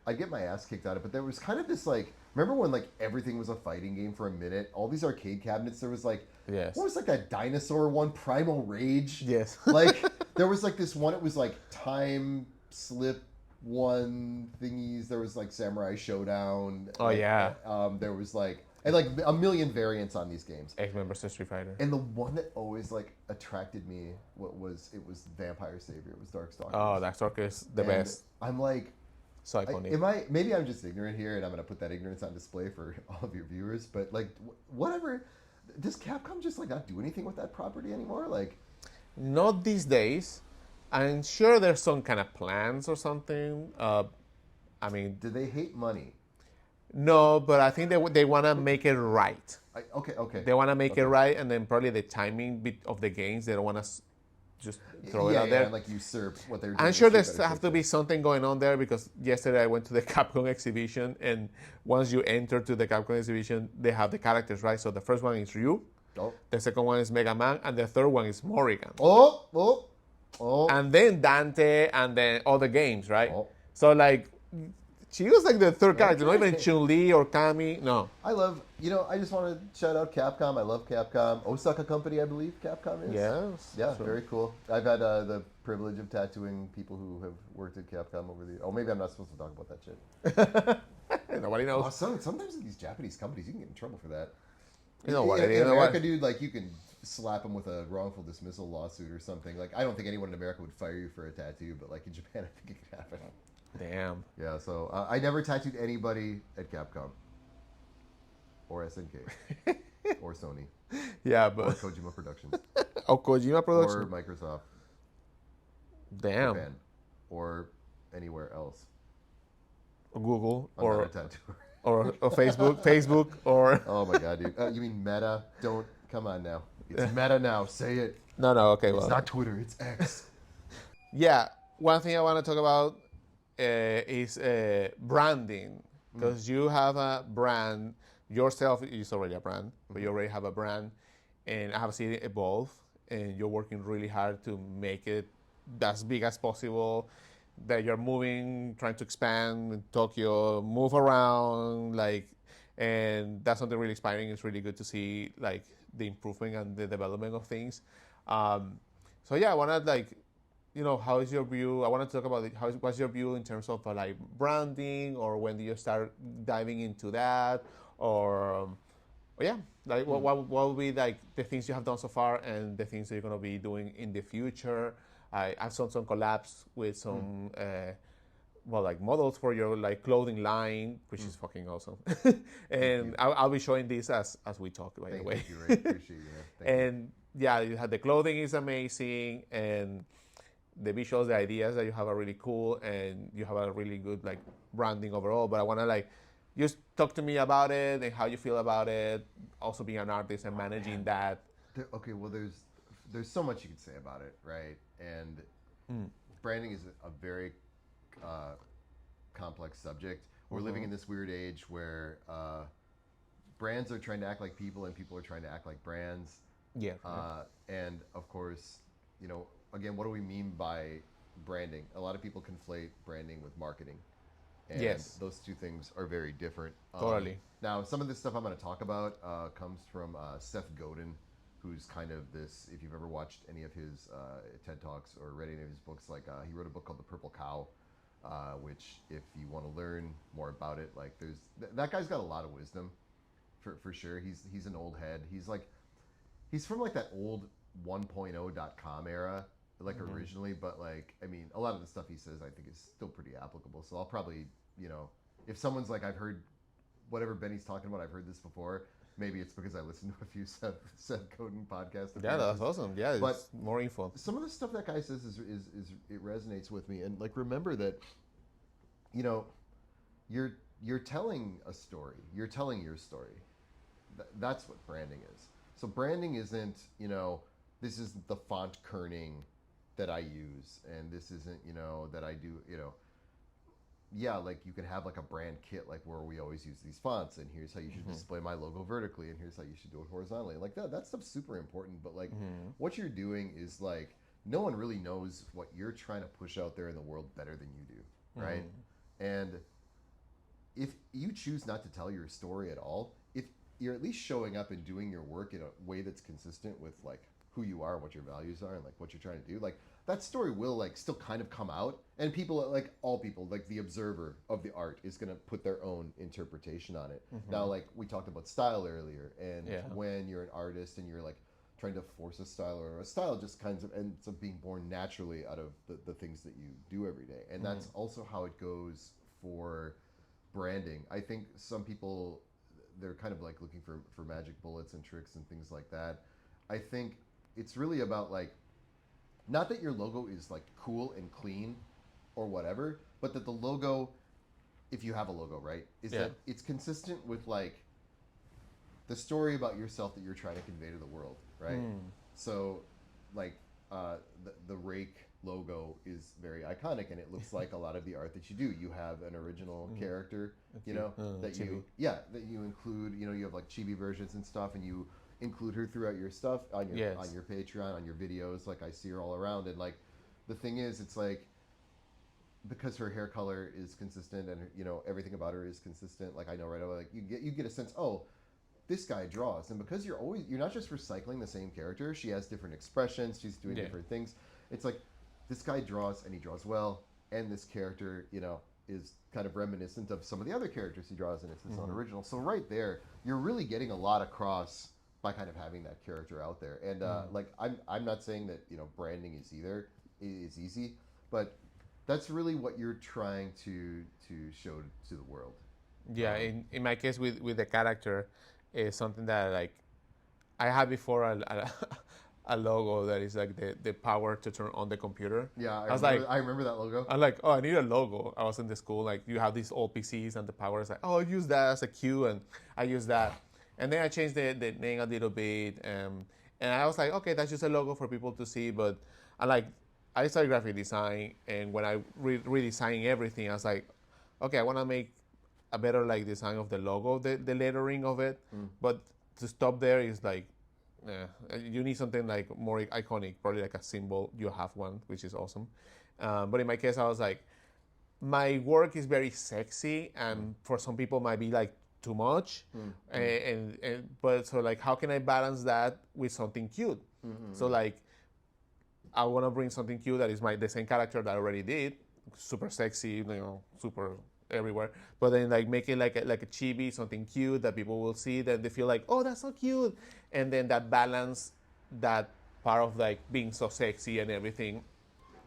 [SPEAKER 2] I get my ass kicked out of it, but there was kind of this, like, remember when, like, everything was a fighting game for a minute? All these arcade cabinets, there was, like,
[SPEAKER 1] yes.
[SPEAKER 2] What was, like, that dinosaur one? Primal Rage?
[SPEAKER 1] Yes.
[SPEAKER 2] Like, there was, like, this one, it was, like, time slip thingies. There was like Samurai Showdown.
[SPEAKER 1] Oh, yeah.
[SPEAKER 2] There was like a million variants on these games.
[SPEAKER 1] X-Men versus Street Fighter.
[SPEAKER 2] And the one that always like attracted me, it was Vampire Savior. It was Darkstalkers.
[SPEAKER 1] Oh, Darkstalkers is the best.
[SPEAKER 2] I'm like,
[SPEAKER 1] So iconic.
[SPEAKER 2] Maybe I'm just ignorant here, and I'm going to put that ignorance on display for all of your viewers. But like, whatever. Does Capcom just like not do anything with that property anymore? Like,
[SPEAKER 1] not these days. I'm sure there's some kind of plans or something. I mean,
[SPEAKER 2] do they hate money?
[SPEAKER 1] No, but I think they want to make it right.
[SPEAKER 2] Okay.
[SPEAKER 1] They want to make it right, and then probably the timing bit of the games, they don't want to just throw it out there.
[SPEAKER 2] And like usurp what they're doing.
[SPEAKER 1] I'm sure there's have to be something going on there, because yesterday I went to the Capcom exhibition, and once you enter to the Capcom exhibition, they have the characters, right? So the first one is Ryu, the second one is Mega Man, and the third one is Morrigan. And then Dante, and then all the games, right? So like, she was like the third character, not even Chun-Li or Kami. No.
[SPEAKER 2] I just want to shout out Capcom. I love Capcom. Osaka Company, I believe Capcom is.
[SPEAKER 1] Yes.
[SPEAKER 2] Yeah, sure. Very cool. I've had the privilege of tattooing people who have worked at Capcom over the... Oh, maybe I'm not supposed to talk about that
[SPEAKER 1] shit. Nobody knows.
[SPEAKER 2] Sometimes in these Japanese companies, you can get in trouble for that.
[SPEAKER 1] You know what?
[SPEAKER 2] In America, dude, like, you can slap them with a wrongful dismissal lawsuit or something. Like, I don't think anyone in America would fire you for a tattoo, but like in Japan, I think it could happen.
[SPEAKER 1] Damn.
[SPEAKER 2] Yeah, so I never tattooed anybody at Capcom. Or SNK. Or Sony.
[SPEAKER 1] Yeah, but...
[SPEAKER 2] Or Kojima Productions.
[SPEAKER 1] Kojima Productions?
[SPEAKER 2] Or Microsoft.
[SPEAKER 1] Damn.
[SPEAKER 2] Japan. Or anywhere else.
[SPEAKER 1] Or Google.
[SPEAKER 2] I'm not a tattooer.
[SPEAKER 1] Or Facebook, or...
[SPEAKER 2] Oh my god, dude. You mean Meta? Come on now. It's Meta now. Say it.
[SPEAKER 1] No, okay, well...
[SPEAKER 2] It's not Twitter, it's X.
[SPEAKER 1] Yeah, one thing I want to talk about is branding, because you have a brand yourself. Is already a brand, but you already have a brand, and I have seen it evolve, and you're working really hard to make it as big as possible. That you're moving, trying to expand in Tokyo, move around, like, and that's something really inspiring. It's really good to see like the improvement and the development of things. So yeah, I want to like, how is your view? I want to talk about what's your view in terms of like branding, or when do you start diving into that, or yeah, like what will be like the things you have done so far and the things that you're going to be doing in the future. I've done some collabs with some like models for your like clothing line, which is fucking awesome. And I'll be showing this as we talk, by the way.
[SPEAKER 2] Thank you, Ray. Appreciate you.
[SPEAKER 1] And yeah, you have the clothing is amazing, and the visuals, the ideas that you have are really cool, and you have a really good like branding overall. But I want to like just talk to me about it and how you feel about it. Also being an artist and managing that.
[SPEAKER 2] Well, there's so much you could say about it, right? And branding is a very complex subject. We're living in this weird age where brands are trying to act like people, and people are trying to act like brands.
[SPEAKER 1] Yeah.
[SPEAKER 2] And of course, again, what do we mean by branding? A lot of people conflate branding with marketing. And those two things are very different.
[SPEAKER 1] Totally.
[SPEAKER 2] Now, some of this stuff I'm going to talk about comes from Seth Godin, who's kind of this, if you've ever watched any of his TED Talks or read any of his books, like he wrote a book called The Purple Cow, which if you want to learn more about it, like that guy's got a lot of wisdom, for sure. He's an old head. He's from like that old 1.0.com era, like originally, but like, I mean, a lot of the stuff he says I think is still pretty applicable. So I'll probably, if someone's like, I've heard whatever Benny's talking about, I've heard this before, maybe it's because I listened to a few Seth Godin podcasts.
[SPEAKER 1] Yeah, that's awesome. Yeah, but it's more info.
[SPEAKER 2] Some of the stuff that guy says is it resonates with me. And like, remember that, you're telling a story. You're telling your story. That's what branding is. So branding isn't, this is the font kerning that I use, and this isn't, that I do, yeah, like you can have like a brand kit, like where we always use these fonts, and here's how you should display my logo vertically, and here's how you should do it horizontally. Like that stuff's super important, but like what you're doing is like, no one really knows what you're trying to push out there in the world better than you do, right? And if you choose not to tell your story at all, if you're at least showing up and doing your work in a way that's consistent with like who you are and what your values are and like what you're trying to do, like that story will like still kind of come out, and people, like all people, like the observer of the art is going to put their own interpretation on it. Now, like we talked about style earlier, and when you're an artist and you're like trying to force a style, or a style just kind of ends up being born naturally out of the things that you do every day. And that's also how it goes for branding. I think some people, they're kind of like looking for magic bullets and tricks and things like that. I think it's really about like, not that your logo is like cool and clean or whatever, but that the logo, if you have a logo, right, is that it's consistent with like the story about yourself that you're trying to convey to the world, right? So like the REIQ logo is very iconic, and it looks like a lot of the art that you do. You have an original character, you know, that chibi. That you include, you know, you have like chibi versions and stuff, and you include her throughout your stuff on your on your Patreon, on your videos. Like I see her all around, and like the thing is, it's like because her hair color is consistent, and you know everything about her is consistent. Like I know right away, like you get a sense, oh, this guy draws, and because you're not just recycling the same character. She has different expressions. She's doing different things. It's like this guy draws, and he draws well, and this character, you know, is kind of reminiscent of some of the other characters he draws, and it's his own original. So right there, you're really getting a lot across by kind of having that character out there. And like I'm not saying that, you know, branding is easy, but that's really what you're trying to show to the world.
[SPEAKER 1] Yeah, in my case with the character, is something that like I had before a logo that is like the power to turn on the computer.
[SPEAKER 2] Yeah,
[SPEAKER 1] I
[SPEAKER 2] remember that logo.
[SPEAKER 1] I'm like, oh, I need a logo. I was in the school, like you have these old PCs and the power is like, oh, use that as a cue, and I use that. And then I changed the name a little bit, and I was like, okay, that's just a logo for people to see. But I started graphic design, and when I redesigning everything, I was like, okay, I want to make a better like design of the logo, the lettering of it. But to stop there is like, you need something like more iconic, probably like a symbol. You have one, which is awesome. But in my case, I was like, my work is very sexy, and for some people might be like too much, but so like how can I balance that with something cute? So like I want to bring something cute that is the same character that I already did, super sexy, you know, super everywhere, but then like make it like a chibi, something cute that people will see, that they feel like, oh, that's so cute, and then that balance that part of like being so sexy and everything.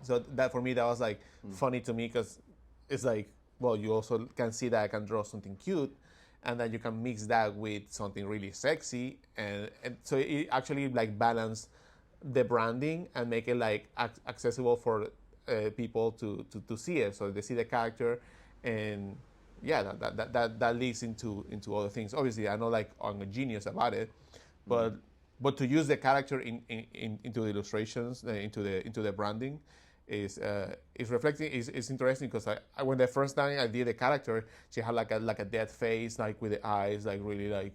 [SPEAKER 1] So that for me, that was like funny to me, because it's like, well, you also can see that I can draw something cute, and then you can mix that with something really sexy, and so it actually like balance the branding and make it like accessible for people to see it. So they see the character, and that leads into other things. Obviously, I know like I'm a genius about it, but to use the character into the illustrations, into the branding, is reflecting. Is interesting, because I when the first time I did the character, she had like a dead face, like with the eyes like really like,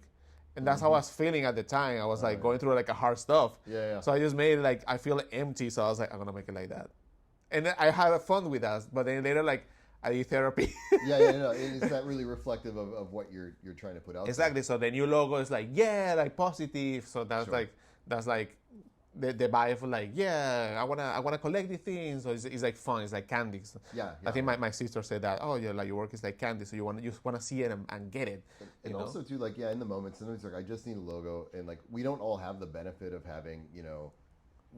[SPEAKER 1] and that's how I was feeling at the time. I was like going through like a hard stuff. So I just made it like I feel empty. So I was like, I'm gonna make it like that, and then I had fun with that. But then later, like I did therapy.
[SPEAKER 2] No, it's not really reflective of what you're trying to put out.
[SPEAKER 1] Exactly. There. So the new logo is like like positive. So that's like the vibe for like, I wanna collect these things. So it's like fun. It's like candy. So I think my sister said that. Oh yeah, like your work is like candy. So you wanna see it and get it.
[SPEAKER 2] And also too, like in the moment, sometimes like I just need a logo, and like we don't all have the benefit of having, you know,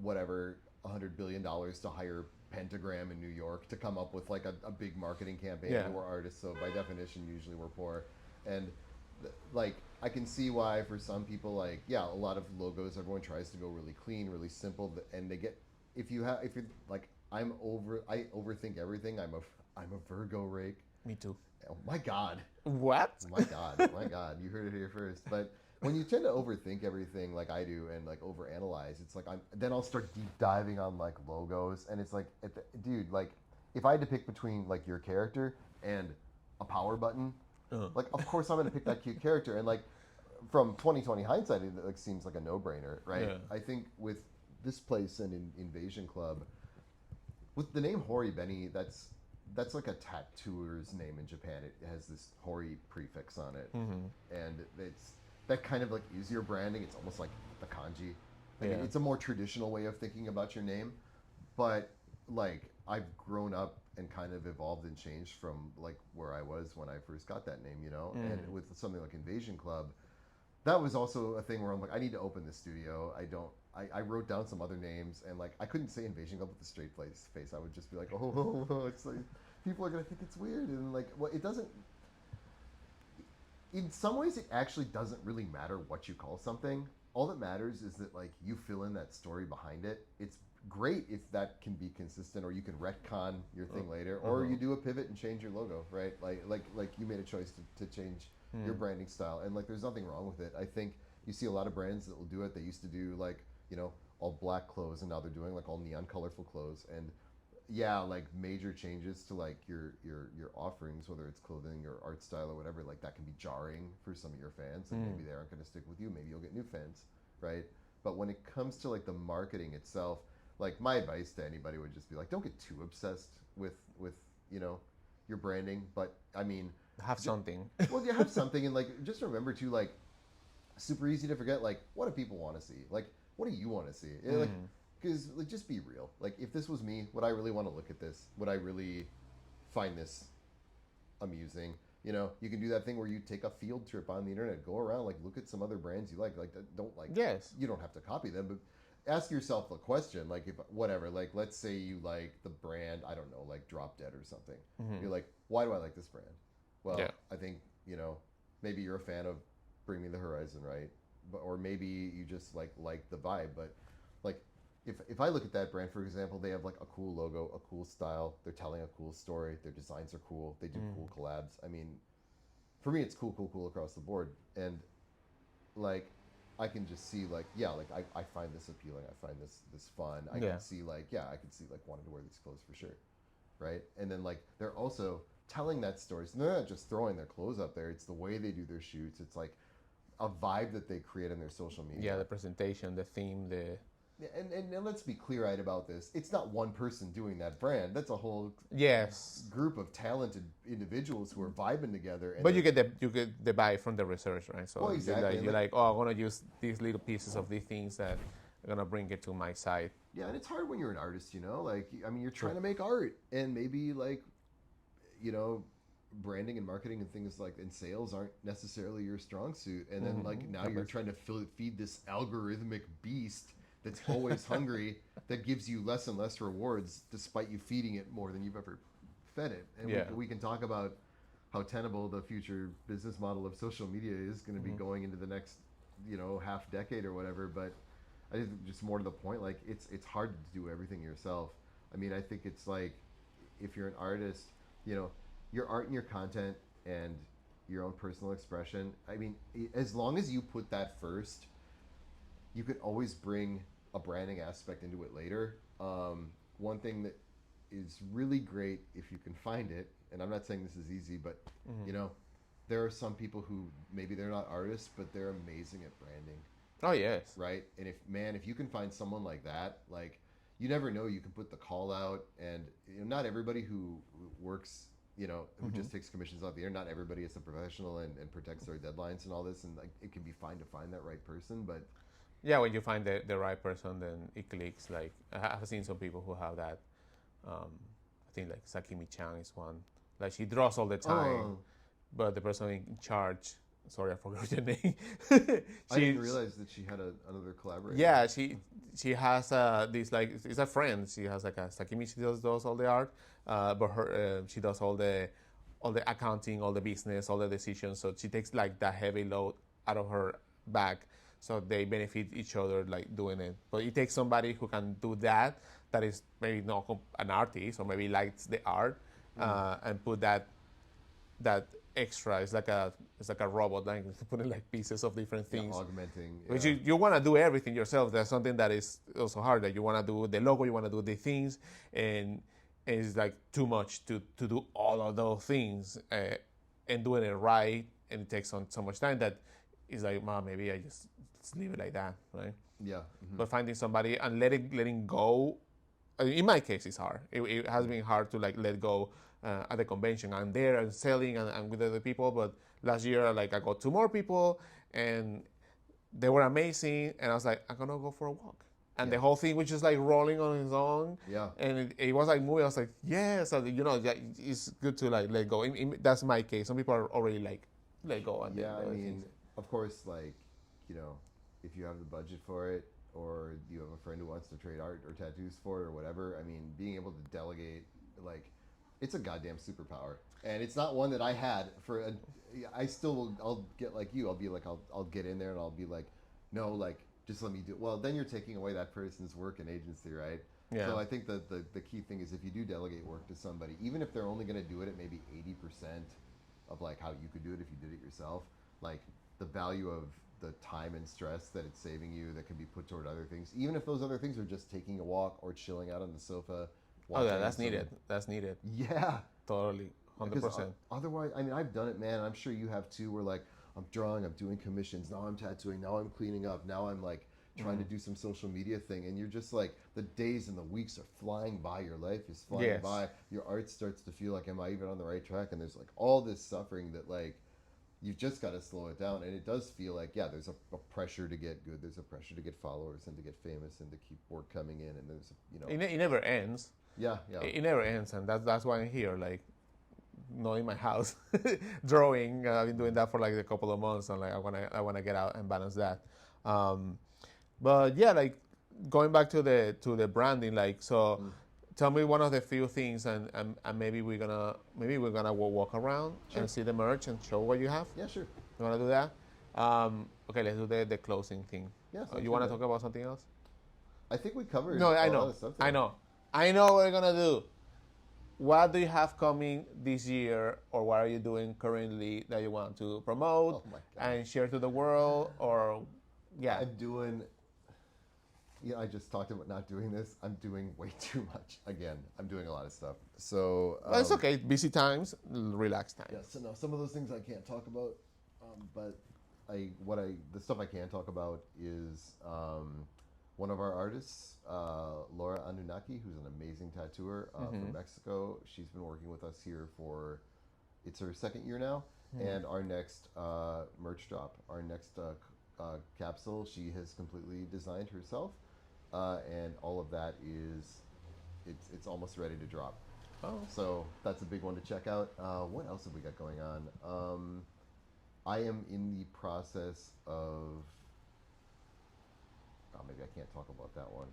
[SPEAKER 2] whatever $100 billion to hire Pentagram in New York to come up with like a big marketing campaign. We're artists, so by definition usually we're poor, and like I can see why for some people, like a lot of logos, everyone tries to go really clean, really simple, and they get, if you're like I overthink everything. I'm a Virgo rake.
[SPEAKER 1] Me too.
[SPEAKER 2] Oh my God.
[SPEAKER 1] What?
[SPEAKER 2] My God, you heard it here first. But when you tend to overthink everything like I do, and like overanalyze, it's like then I'll start deep diving on like logos, and it's like, dude, like if I had to pick between like your character and a power button, like of course I'm gonna pick that cute character, and like from 2020 hindsight, it like seems like a no-brainer, right? I think with this place and in Invasion Club, with the name Hori Benny, that's like a tattooer's name in Japan. It has this Hori prefix on it, and it's that kind of like easier branding. It's almost like the kanji I mean, it's a more traditional way of thinking about your name, but like I've grown up and kind of evolved and changed from like where I was when I first got that name, you know. And with something like Invasion Club, that was also a thing where I'm like, I need to open this studio. I wrote down some other names, and like I couldn't say Invasion Club with a straight face. I would just be like, oh, it's like people are gonna think it's weird, and like, well, it doesn't. In some ways, it actually doesn't really matter what you call something. All that matters is that like you fill in that story behind it. It's great if that can be consistent, or you can retcon your thing later, or you do a pivot and change your logo, right? Like you made a choice to change your branding style, and like there's nothing wrong with it. I think you see a lot of brands that will do it. They used to do like, you know, all black clothes, and now they're doing like all neon colorful clothes, and yeah, like major changes to like your offerings, whether it's clothing or art style or whatever, like that can be jarring for some of your fans, and maybe they aren't going to stick with you. Maybe you'll get new fans, right? But when it comes to like the marketing itself, like my advice to anybody would just be like, don't get too obsessed with you know, your branding. But I mean,
[SPEAKER 1] have something.
[SPEAKER 2] Well, you have something, and like just remember to like, super easy to forget. Like, what do people want to see? Like, what do you want to see? Like, because like just be real. Like, if this was me, would I really want to look at this? Would I really find this amusing? You know, you can do that thing where you take a field trip on the internet, go around, like look at some other brands you like don't like.
[SPEAKER 1] Yes.
[SPEAKER 2] You don't have to copy them, but ask yourself a question. Like, if whatever, like let's say you like the brand, I don't know, like Drop Dead or something. You're like, why do I like this brand? Well, I think, you know, maybe you're a fan of Bring Me the Horizon, right? But, or maybe you just like the vibe. But like, if I look at that brand, for example, they have like a cool logo, a cool style. They're telling a cool story. Their designs are cool. They do cool collabs. I mean, for me, it's cool across the board. And like, I can just see like, yeah, like I find this appealing. I find this fun. I can see like, yeah, I can see like wanting to wear these clothes for sure, right? And then like they're also telling that story. So they're not just throwing their clothes up there. It's the way they do their shoots. It's like a vibe that they create on their social media.
[SPEAKER 1] Yeah, the presentation, the theme, the...
[SPEAKER 2] And let's be clear-eyed about this. It's not one person doing that brand. That's a whole group of talented individuals who are vibing together. And
[SPEAKER 1] but you get the vibe from the research, right? So
[SPEAKER 2] well, exactly.
[SPEAKER 1] you're like, oh, I'm gonna use these little pieces of these things that are gonna bring it to my side.
[SPEAKER 2] Yeah, and it's hard when you're an artist, you know. Like, I mean, you're trying to make art, and maybe like, you know, branding and marketing and things like and sales aren't necessarily your strong suit. And then like now you're trying to feed this algorithmic beast that's always hungry, that gives you less and less rewards despite you feeding it more than you've ever fed it. And we can talk about how tenable the future business model of social media is going to be going into the next, you know, half decade or whatever. But I think just more to the point, like it's hard to do everything yourself. I mean, I think it's like if you're an artist, you know, your art and your content and your own personal expression. I mean, as long as you put that first, you could always bring a branding aspect into it later. One thing that is really great if you can find it, and I'm not saying this is easy, but you know, there are some people who maybe they're not artists, but they're amazing at branding.
[SPEAKER 1] Oh yes.
[SPEAKER 2] Right? And if you can find someone like that, like you never know, you can put the call out, and you know, not everybody who works, you know, who just takes commissions off the air, not everybody is a professional and protects their deadlines and all this, and like it can be fine to find that right person, but
[SPEAKER 1] yeah, when you find the right person, then it clicks. Like I've seen some people who have that. I think like Sakimi Chan is one. Like she draws all the time, but the person in charge. Sorry, I forgot your name.
[SPEAKER 2] I didn't realize that she had another collaborator.
[SPEAKER 1] Yeah, she has this like it's a friend. She has like a Sakimi. She does all the art, but she does all the accounting, all the business, all the decisions. So she takes like that heavy load out of her back. So they benefit each other like doing it. But it takes somebody who can do that is maybe not an artist or maybe likes the art and put that extra. It's like a robot, like putting like pieces of different things.
[SPEAKER 2] Yeah, augmenting.
[SPEAKER 1] Which you want to do everything yourself. That's something that is also hard. That you want to do the logo, you want to do the things, and it's like too much to do all of those things and doing it right. And it takes on so much time that it's like, Mom, maybe I just leave it like that, right?
[SPEAKER 2] Yeah.
[SPEAKER 1] But finding somebody and letting go. In my case, it's hard. It has been hard to like let go at the convention. I'm there and selling and with other people. But last year, like I got 2 more people, and they were amazing, and I was like, I'm gonna go for a walk. And
[SPEAKER 2] Yeah.
[SPEAKER 1] the whole thing was just like rolling on its own.
[SPEAKER 2] Yeah.
[SPEAKER 1] And it was like moving. I was like, yes. So, it's good to like let go. That's my case. Some people are already like let go. And
[SPEAKER 2] Yeah, I
[SPEAKER 1] then
[SPEAKER 2] mean, of course, like, if you have the budget for it, or you have a friend who wants to trade art or tattoos for it or whatever, I mean, being able to delegate, like, it's a goddamn superpower. And it's not one that I had I still will, I'll get like you, I'll be like, I'll get in there and I'll be like, no, like, just let me do it. Well, then you're taking away that person's work and agency, right?
[SPEAKER 1] Yeah.
[SPEAKER 2] So I think that the key thing is if you do delegate work to somebody, even if they're only going to do it at maybe 80% of like how you could do it if you did it yourself, like the value of the time and stress that it's saving you that can be put toward other things, even if those other things are just taking a walk or chilling out on the sofa.
[SPEAKER 1] Oh yeah, that's needed. That's needed.
[SPEAKER 2] Yeah,
[SPEAKER 1] Totally, 100%.
[SPEAKER 2] Otherwise, I mean, I've done it, man. I'm sure you have too. Where like I'm drawing, I'm doing commissions, now I'm tattooing, now I'm cleaning up, now I'm like trying to do some social media thing, and you're just like the days and the weeks are flying by. Your life is flying by. Your art starts to feel like, am I even on the right track? And there's like all this suffering that like you've just got to slow it down. And it does feel like, yeah, there's a pressure to get good. There's a pressure to get followers and to get famous and to keep work coming in. And there's,
[SPEAKER 1] It never ends.
[SPEAKER 2] Yeah.
[SPEAKER 1] It never ends, and that's why I'm here. Like, not in my house, drawing. I've been doing that for like a couple of months, and like I wanna get out and balance that. But yeah, like going back to the branding, like so. Tell me one of the few things, and maybe we're gonna walk around and see the merch and show what you have.
[SPEAKER 2] Yeah, sure.
[SPEAKER 1] You wanna do that? Okay, let's do the closing thing.
[SPEAKER 2] Yeah.
[SPEAKER 1] You wanna talk about something else?
[SPEAKER 2] I think we covered.
[SPEAKER 1] No, I
[SPEAKER 2] a lot
[SPEAKER 1] know.
[SPEAKER 2] of stuff
[SPEAKER 1] I
[SPEAKER 2] today.
[SPEAKER 1] know. I know what we're gonna do. What do you have coming this year, or what are you doing currently that you want to promote
[SPEAKER 2] Oh my God.
[SPEAKER 1] and share to the world? Or yeah,
[SPEAKER 2] I'm doing. Yeah, I just talked about not doing this. I'm doing way too much. Again, I'm doing a lot of stuff. So
[SPEAKER 1] well, it's okay. Busy times, relaxed times.
[SPEAKER 2] Yeah, so no, some of those things I can't talk about, but the stuff I can talk about is one of our artists, Laura Anunnaki, who's an amazing tattooer from Mexico. She's been working with us here it's her second year now, and our next merch drop, our next capsule, she has completely designed herself, and all of that it's almost ready to drop.
[SPEAKER 1] Oh.
[SPEAKER 2] So that's a big one to check out. What else have we got going on? I am in the process of. Oh, maybe I can't talk about that one.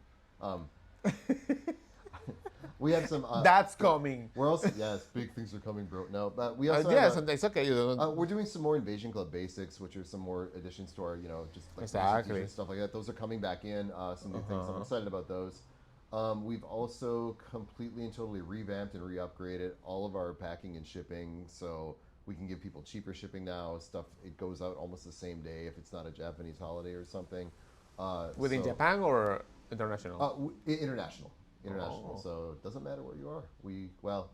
[SPEAKER 2] We have some.
[SPEAKER 1] That's coming.
[SPEAKER 2] We're also big things are coming, bro. No, but we also
[SPEAKER 1] Yes,
[SPEAKER 2] have,
[SPEAKER 1] it's okay.
[SPEAKER 2] we're doing some more Invasion Club basics, which are some more additions to our, just like
[SPEAKER 1] Exactly.
[SPEAKER 2] t-shirts, stuff like that. Those are coming back in. Some new things. I'm excited about those. We've also completely and totally revamped and re-upgraded all of our packing and shipping, so we can give people cheaper shipping now. Stuff, it goes out almost the same day if it's not a Japanese holiday or something.
[SPEAKER 1] Within Japan or international?
[SPEAKER 2] International.
[SPEAKER 1] Oh.
[SPEAKER 2] So it doesn't matter where you are.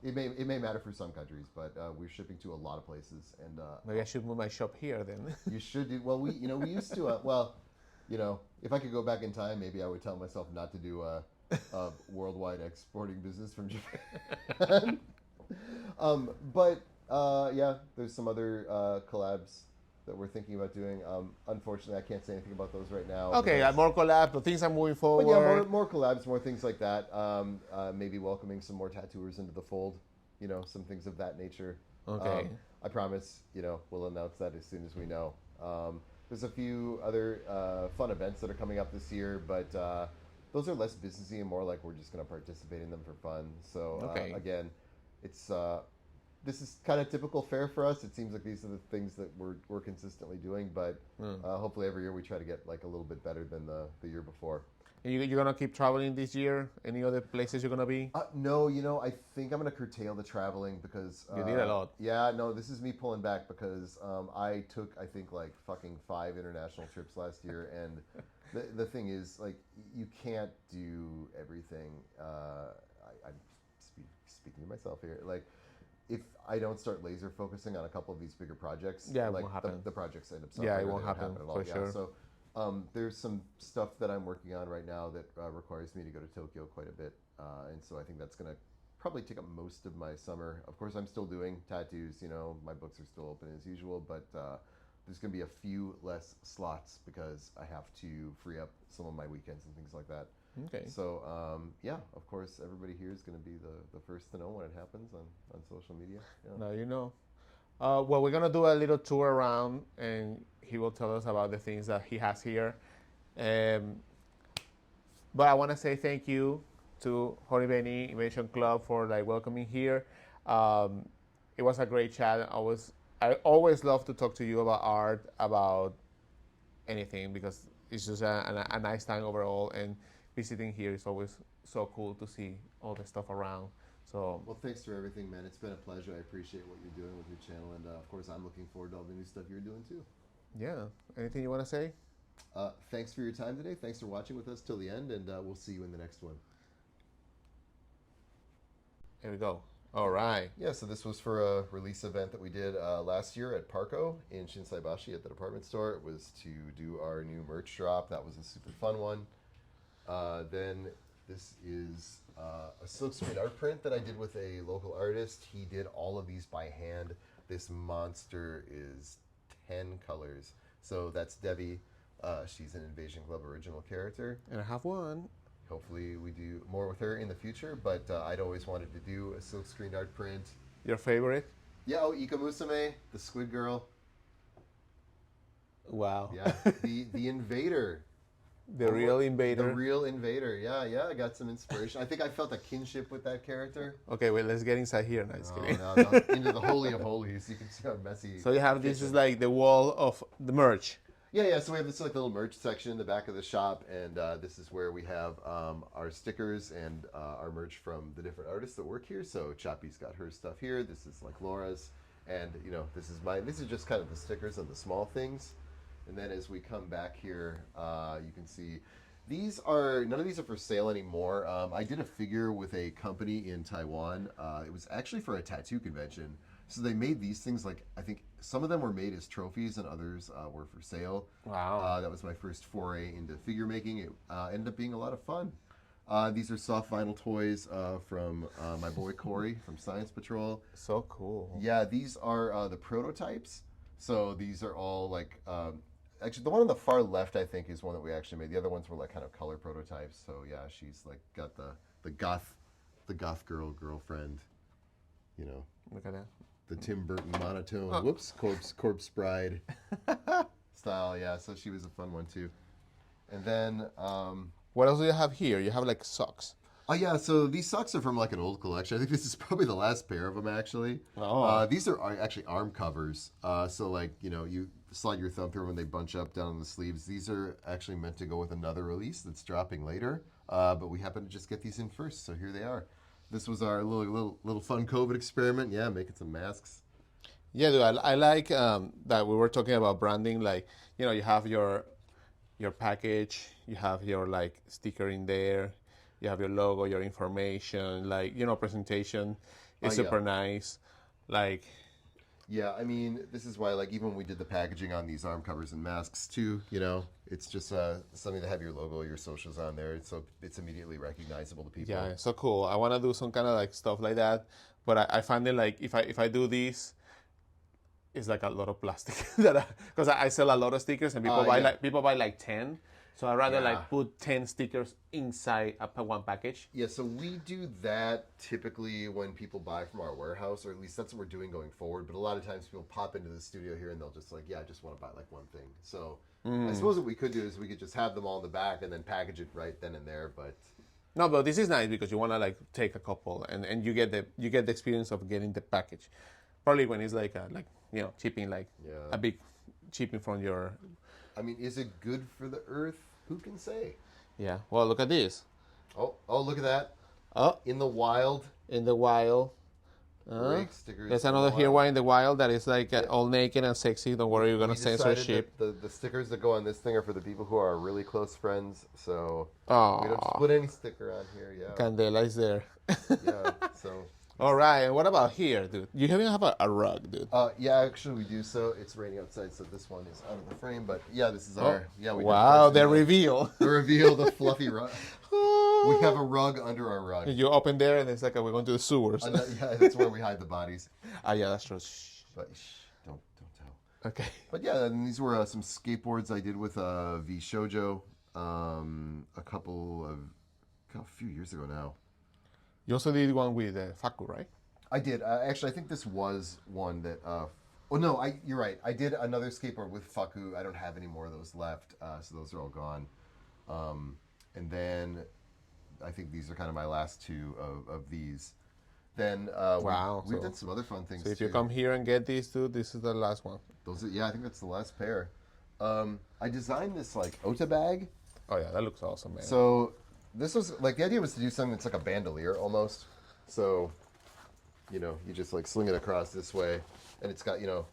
[SPEAKER 2] It may matter for some countries, but we're shipping to a lot of places. And
[SPEAKER 1] Maybe I should move my shop here then.
[SPEAKER 2] you should do. Well, we used to. If I could go back in time, maybe I would tell myself not to do a worldwide exporting business from Japan. There's some other collabs that we're thinking about doing. Unfortunately, I can't say anything about those right now.
[SPEAKER 1] Okay, more collabs, but things are moving forward.
[SPEAKER 2] But yeah, more collabs, more things like that. Maybe welcoming some more tattooers into the fold. Some things of that nature.
[SPEAKER 1] Okay.
[SPEAKER 2] I promise. We'll announce that as soon as we know. There's a few other fun events that are coming up this year, but those are less businessy and more like we're just going to participate in them for fun. So again, it's this is kind of typical fare for us. It seems like these are the things that we're consistently doing, but hopefully every year we try to get like a little bit better than the year before.
[SPEAKER 1] And you're gonna keep traveling this year? Any other places you're gonna be?
[SPEAKER 2] No, I think I'm gonna curtail the traveling because
[SPEAKER 1] You did a lot.
[SPEAKER 2] Yeah, no, this is me pulling back because I took I think like fucking 5 international trips last year, and the thing is like you can't do everything. I'm speaking to myself here, like. If I don't start laser focusing on a couple of these bigger projects,
[SPEAKER 1] it
[SPEAKER 2] like
[SPEAKER 1] won't happen.
[SPEAKER 2] The projects end up suffering.
[SPEAKER 1] Yeah, it won't happen
[SPEAKER 2] at all.
[SPEAKER 1] for sure.
[SPEAKER 2] So there's some stuff that I'm working on right now that requires me to go to Tokyo quite a bit, and so I think that's going to probably take up most of my summer. Of course, I'm still doing tattoos. My books are still open as usual, but there's going to be a few less slots because I have to free up some of my weekends and things like that.
[SPEAKER 1] Okay.
[SPEAKER 2] So, yeah, of course, everybody here is going to be the first to know when it happens on social media. Yeah.
[SPEAKER 1] Now you know. Well, we're going to do a little tour around, and he will tell us about the things that he has here. But I want to say thank you to Hori Innovation Club for like welcoming here. It was a great chat. I always love to talk to you about art, about anything, because it's just a nice time overall. And visiting here is always so cool to see all the stuff around. So,
[SPEAKER 2] well, thanks for everything, man. It's been a pleasure. I appreciate what you're doing with your channel, and of course, I'm looking forward to all the new stuff you're doing too.
[SPEAKER 1] Yeah. Anything you want to say?
[SPEAKER 2] Thanks for your time today. Thanks for watching with us till the end, and we'll see you in the next one.
[SPEAKER 1] Here we go. All right.
[SPEAKER 2] Yeah, so this was for a release event that we did last year at Parco in Shinsaibashi at the department store. It was to do our new merch drop. That was a super fun one. Then this is a silkscreen art print that I did with a local artist. He did all of these by hand. This monster is 10 colors. So that's Debbie. She's an Invasion Club original character.
[SPEAKER 1] And I have one.
[SPEAKER 2] Hopefully we do more with her in the future, but I'd always wanted to do a silkscreen art print.
[SPEAKER 1] Your favorite?
[SPEAKER 2] Yeah, Ika Musume, the squid girl.
[SPEAKER 1] Wow.
[SPEAKER 2] Yeah, the invader.
[SPEAKER 1] The real invader.
[SPEAKER 2] The real invader. Yeah, I got some inspiration. I think I felt a kinship with that character.
[SPEAKER 1] Okay, wait, let's get inside here. No, just kidding.
[SPEAKER 2] No, into the holy of holies. You can see how messy.
[SPEAKER 1] So you have, this is like the wall of the merch.
[SPEAKER 2] Yeah, so we have this like little merch section in the back of the shop, and this is where we have our stickers and our merch from the different artists that work here. So Chappie's got her stuff here. This is like Laura's, and this is just kind of the stickers and the small things. And then as we come back here, you can see none of these are for sale anymore. I did a figure with a company in Taiwan. It was actually for a tattoo convention. So they made these things, like, I think some of them were made as trophies and others were for sale.
[SPEAKER 1] Wow.
[SPEAKER 2] That was my first foray into figure making. It ended up being a lot of fun. These are soft vinyl toys from my boy Hori from Science Patrol.
[SPEAKER 1] So cool.
[SPEAKER 2] Yeah, these are the prototypes. So these are all like, actually the one on the far left I think is one that we actually made. The other ones were like kind of color prototypes. So yeah, she's like got the goth girlfriend,
[SPEAKER 1] Look at that.
[SPEAKER 2] the Tim Burton monotone, corpse bride style. Yeah, so she was a fun one too. And then
[SPEAKER 1] what else do you have here? You have like socks.
[SPEAKER 2] oh yeah, so these socks are from like an old collection. I think this is probably the last pair of them actually.
[SPEAKER 1] Oh.
[SPEAKER 2] These are actually arm covers. So like you slide your thumb through them and they bunch up down on the sleeves. These are actually meant to go with another release that's dropping later. But we happen to just get these in first, so here they are. This was our little fun COVID experiment. Yeah, making some masks.
[SPEAKER 1] Yeah, dude, I like that we were talking about branding. Like, you have your package, you have your like sticker in there, you have your logo, your information, like, presentation is super nice. Like,
[SPEAKER 2] yeah, I mean, this is why, like, even when we did the packaging on these arm covers and masks too, it's just something to have your logo, your socials on there, so it's immediately recognizable to people.
[SPEAKER 1] yeah, it's so cool. I want to do some kind of like stuff like that, but I find it like if I do this, it's like a lot of plastic because I sell a lot of stickers and people buy like 10. So I'd rather like put 10 stickers inside one package.
[SPEAKER 2] Yeah, so we do that typically when people buy from our warehouse, or at least that's what we're doing going forward. But a lot of times people pop into the studio here and they'll just like, I just want to buy like one thing. So I suppose what we could do is we could just have them all in the back and then package it right then and there. But
[SPEAKER 1] no, but this is nice because you want to like take a couple and you get the experience of getting the package. Probably when it's like chipping like a big chipping from your.
[SPEAKER 2] I mean, is it good for the earth? Who can say?
[SPEAKER 1] Yeah. Well, look at this.
[SPEAKER 2] Oh, look at that.
[SPEAKER 1] Oh.
[SPEAKER 2] In the wild.
[SPEAKER 1] Stickers. There's another here one in the wild that is like all naked and sexy. Don't worry, you're going to censor ship.
[SPEAKER 2] The stickers that go on this thing are for the people who are really close friends. So we don't just put any sticker on here. Yeah.
[SPEAKER 1] Candela is there.
[SPEAKER 2] Yeah. So.
[SPEAKER 1] All right, and what about here, dude? You even have a rug, dude.
[SPEAKER 2] Yeah, actually we do. So it's raining outside, so this one is out of the frame. But yeah, this is our
[SPEAKER 1] wow, the reveal.
[SPEAKER 2] The reveal, the fluffy rug. We have a rug under our rug.
[SPEAKER 1] You open there, and it's like we're going to the sewers.
[SPEAKER 2] Yeah, that's where we hide the bodies.
[SPEAKER 1] Yeah, that's true.
[SPEAKER 2] But don't
[SPEAKER 1] Okay.
[SPEAKER 2] But yeah, and these were some skateboards I did with V Shoujo a few years ago now.
[SPEAKER 1] You also did one with Faku, right?
[SPEAKER 2] I did. Actually, I think this was one that. Oh no, you're right. I did another skateboard with Faku. I don't have any more of those left, so those are all gone. And then I think these are kind of my last two of these. Then
[SPEAKER 1] Wow.
[SPEAKER 2] we've done some other fun things
[SPEAKER 1] So if
[SPEAKER 2] too.
[SPEAKER 1] you come here and get these two, this is the last one.
[SPEAKER 2] I think that's the last pair. I designed this like Ota bag.
[SPEAKER 1] Oh yeah, that looks awesome, man.
[SPEAKER 2] So this was like the idea was to do something that's like a bandolier almost. So you just like sling it across this way, and it's got your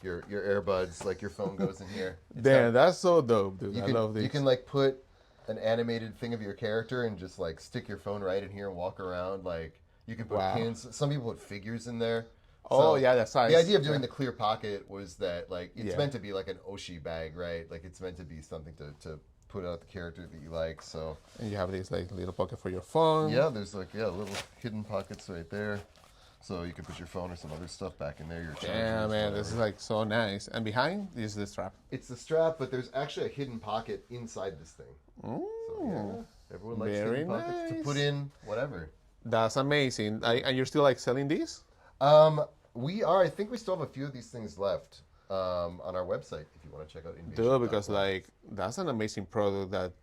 [SPEAKER 2] earbuds, like your phone goes in here.
[SPEAKER 1] Damn, that's so dope, dude. I love this.
[SPEAKER 2] You can like put an animated thing of your character and just like stick your phone right in here and walk around. Like you can put pins. Some people put figures in there.
[SPEAKER 1] Oh yeah, that's nice.
[SPEAKER 2] The idea of doing the clear pocket was that like it's meant to be like an Oshi bag, right? Like it's meant to be something to put out the character that you like. So
[SPEAKER 1] and you have this like little pocket for your phone.
[SPEAKER 2] Yeah, there's like little hidden pockets right there. So you can put your phone or some other stuff back in there. Your charger.
[SPEAKER 1] Yeah, man, this is like so nice. And behind is the strap.
[SPEAKER 2] It's the strap, but there's actually a hidden pocket inside this thing. So yeah, everyone likes hidden pockets to put in whatever.
[SPEAKER 1] That's amazing. And you're still like selling these?
[SPEAKER 2] We are. I think we still have a few of these things left on our website if you want to check out Invasion.
[SPEAKER 1] Dude, because like that's an amazing product that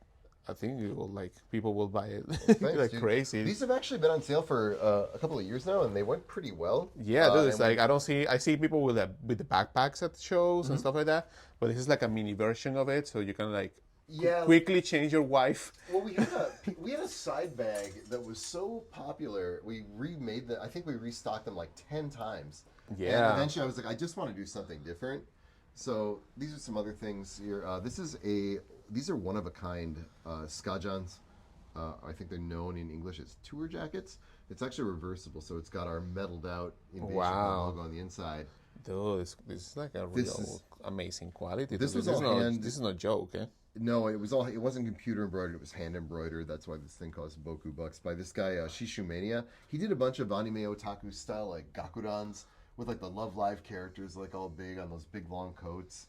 [SPEAKER 1] I think you will like. People will buy it like
[SPEAKER 2] dude.
[SPEAKER 1] crazy.
[SPEAKER 2] These have actually been on sale for a couple of years now, and they went pretty well.
[SPEAKER 1] Yeah, dude. It's like I see people with the backpacks at shows and stuff like that. But this is like a mini version of it, so you can like quickly change your wife.
[SPEAKER 2] Well, we had a side bag that was so popular. We remade them. I think we restocked them like 10 times.
[SPEAKER 1] Yeah.
[SPEAKER 2] And eventually, I was like, I just want to do something different. So these are some other things here. These are one of a kind skajans. I think they're known in English as tour jackets. It's actually reversible, so it's got our metaled out Invasion logo on the inside.
[SPEAKER 1] Dude, this is like a real amazing quality.
[SPEAKER 2] This is
[SPEAKER 1] no joke, eh?
[SPEAKER 2] No, it wasn't computer embroidered, it was hand embroidered. That's why this thing costs Boku bucks. By this guy, Shishumania. He did a bunch of anime otaku style, like Gakurans, with like the Love Live characters, like all big on those big long coats.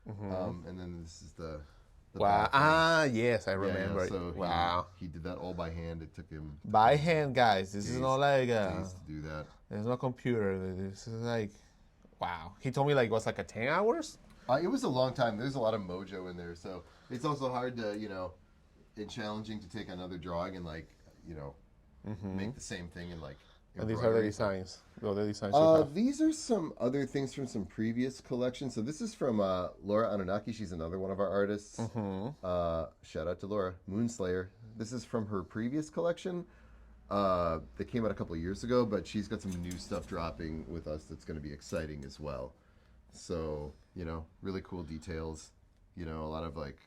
[SPEAKER 2] And then this is the
[SPEAKER 1] wow. Yes, I remember.
[SPEAKER 2] Yeah, so
[SPEAKER 1] wow.
[SPEAKER 2] He did that all by hand. It took him
[SPEAKER 1] by hand, guys. This is not like
[SPEAKER 2] days to do that.
[SPEAKER 1] There's no computer. This is like wow. He told me like it was like a 10 hours.
[SPEAKER 2] It was a long time. There's a lot of mojo in there, so it's also hard to and challenging to take another drawing and like make the same thing and like.
[SPEAKER 1] And these are the designs.
[SPEAKER 2] These are some other things from some previous collections. So this is from Laura Anunnaki. She's another one of our artists. Shout out to Laura. Moonslayer. This is from her previous collection. That came out a couple of years ago, but she's got some new stuff dropping with us that's going to be exciting as well. So, really cool details. A lot of like,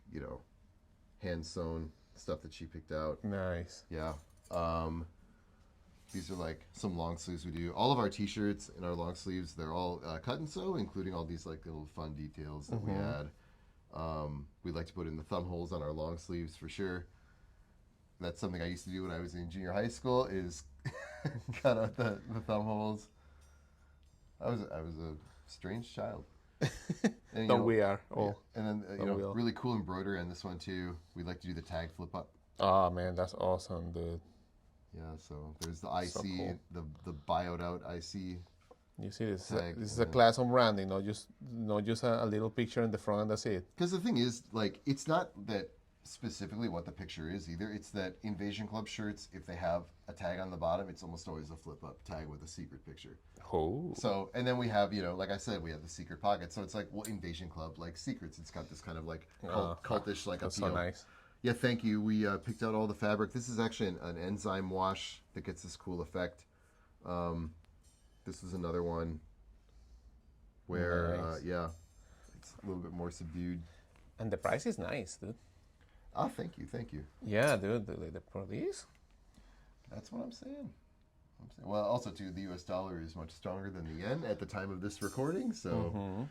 [SPEAKER 2] hand sewn stuff that she picked out.
[SPEAKER 1] Nice.
[SPEAKER 2] Yeah. These are like some long sleeves we do. All of our t-shirts and our long sleeves, they're all cut and sew, including all these like little fun details that we add. We like to put in the thumb holes on our long sleeves for sure. That's something I used to do when I was in junior high school is cut out the thumb holes. I was a strange child. And,
[SPEAKER 1] we are. Oh.
[SPEAKER 2] And then, really cool embroidery on this one too. We like to do the tag flip up.
[SPEAKER 1] Oh man, that's awesome, dude.
[SPEAKER 2] Yeah, so there's the IC, so cool. the bioed out IC.
[SPEAKER 1] You see, this is a class on branding, not just a little picture in the front and that's it.
[SPEAKER 2] Because the thing is, like, it's not that specifically what the picture is either. It's that Invasion Club shirts, if they have a tag on the bottom, it's almost always a flip up tag with a secret picture.
[SPEAKER 1] Oh.
[SPEAKER 2] So, and then we have, like I said, we have the secret pocket. So it's like, well, Invasion Club, like secrets. It's got this kind of like cultish like
[SPEAKER 1] that's
[SPEAKER 2] appeal.
[SPEAKER 1] So nice.
[SPEAKER 2] Yeah, thank you. We picked out all the fabric. This is actually an enzyme wash that gets this cool effect. This is another one where, nice. It's a little bit more subdued.
[SPEAKER 1] And the price is nice, dude.
[SPEAKER 2] Oh, thank you.
[SPEAKER 1] Yeah, dude, the produce.
[SPEAKER 2] That's what I'm saying. Well, also, too, the U.S. dollar is much stronger than the yen at the time of this recording, so...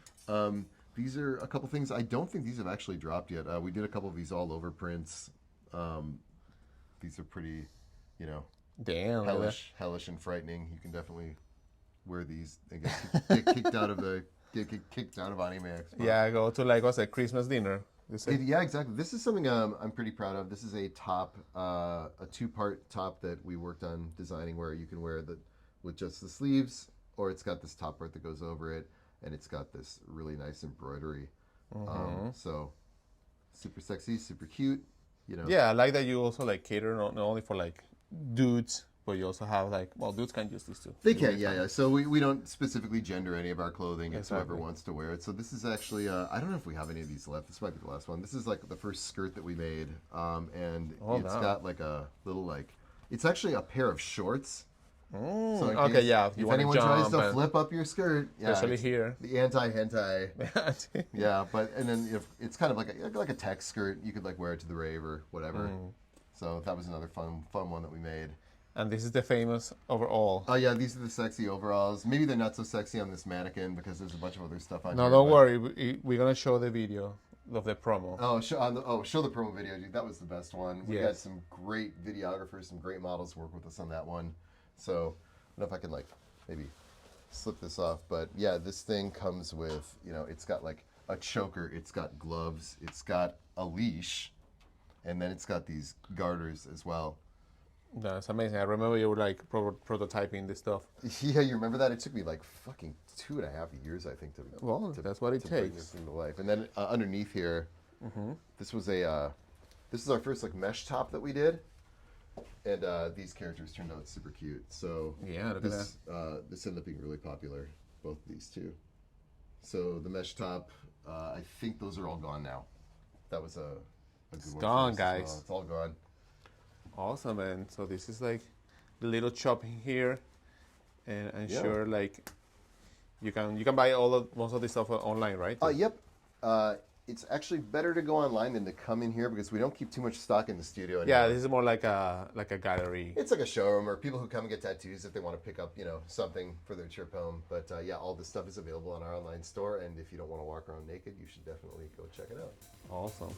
[SPEAKER 2] These are a couple things. I don't think these have actually dropped yet. We did a couple of these all over prints. These are pretty,
[SPEAKER 1] damn,
[SPEAKER 2] hellish and frightening. You can definitely wear these and get kicked out of the get kicked out of Animax.
[SPEAKER 1] Yeah, go to like what's it, Christmas dinner.
[SPEAKER 2] Yeah, exactly. This is something I'm pretty proud of. This is a top, a 2-part top that we worked on designing, where you can wear the with just the sleeves, or it's got this top part that goes over it, and it's got this really nice embroidery. So super sexy, super cute. You know.
[SPEAKER 1] Yeah, I like that you also like cater not only for like dudes, but you also have like, well, dudes can use this too.
[SPEAKER 2] They can, yeah. So we don't specifically gender any of our clothing. It's
[SPEAKER 1] Exactly.
[SPEAKER 2] whoever wants to wear it. So this is actually, I don't know if we have any of these left. This might be the last one. This is like the first skirt that we made. And it's got like a little like, it's actually a pair of shorts. So
[SPEAKER 1] Okay, yeah.
[SPEAKER 2] If anyone tries to flip up your skirt,
[SPEAKER 1] especially here.
[SPEAKER 2] The anti-hentai. Yeah, and then if it's kind of like a tech skirt. You could like wear it to the rave or whatever. So that was another fun one that we made.
[SPEAKER 1] And this is the famous overall.
[SPEAKER 2] Oh yeah, these are the sexy overalls. Maybe they're not so sexy on this mannequin because there's a bunch of other stuff on here.
[SPEAKER 1] No, don't worry. We're gonna show the video of the promo.
[SPEAKER 2] Show the promo video, dude. That was the best one. We got some great videographers, some great models work with us on that one. So I don't know if I can like maybe slip this off, but yeah, this thing comes with, it's got like a choker, it's got gloves, it's got a leash, and then it's got these garters as well.
[SPEAKER 1] That's amazing. I remember you were like prototyping this stuff.
[SPEAKER 2] Yeah, you remember that? It took me like fucking 2.5 years, I think,
[SPEAKER 1] that's what it
[SPEAKER 2] bring
[SPEAKER 1] takes.
[SPEAKER 2] this into life. And then underneath here, this was this is our first like mesh top that we did, and these characters turned out super cute. So
[SPEAKER 1] yeah, look at that.
[SPEAKER 2] This ended up being really popular, both of these two. So the mesh top, I think those are all gone now. That was a good one.
[SPEAKER 1] Gone, guys.
[SPEAKER 2] Well. It's all gone.
[SPEAKER 1] Awesome, man. So this is like the little shop here, and I'm sure like you can buy most of this stuff online, right?
[SPEAKER 2] Yep. It's actually better to go online than to come in here because we don't keep too much stock in the studio anymore.
[SPEAKER 1] Yeah, this is more like a gallery.
[SPEAKER 2] It's like a showroom, or people who come and get tattoos if they want to pick up something for their trip home. But yeah, all this stuff is available on our online store, and if you don't want to walk around naked, you should definitely go check it out.
[SPEAKER 1] Awesome.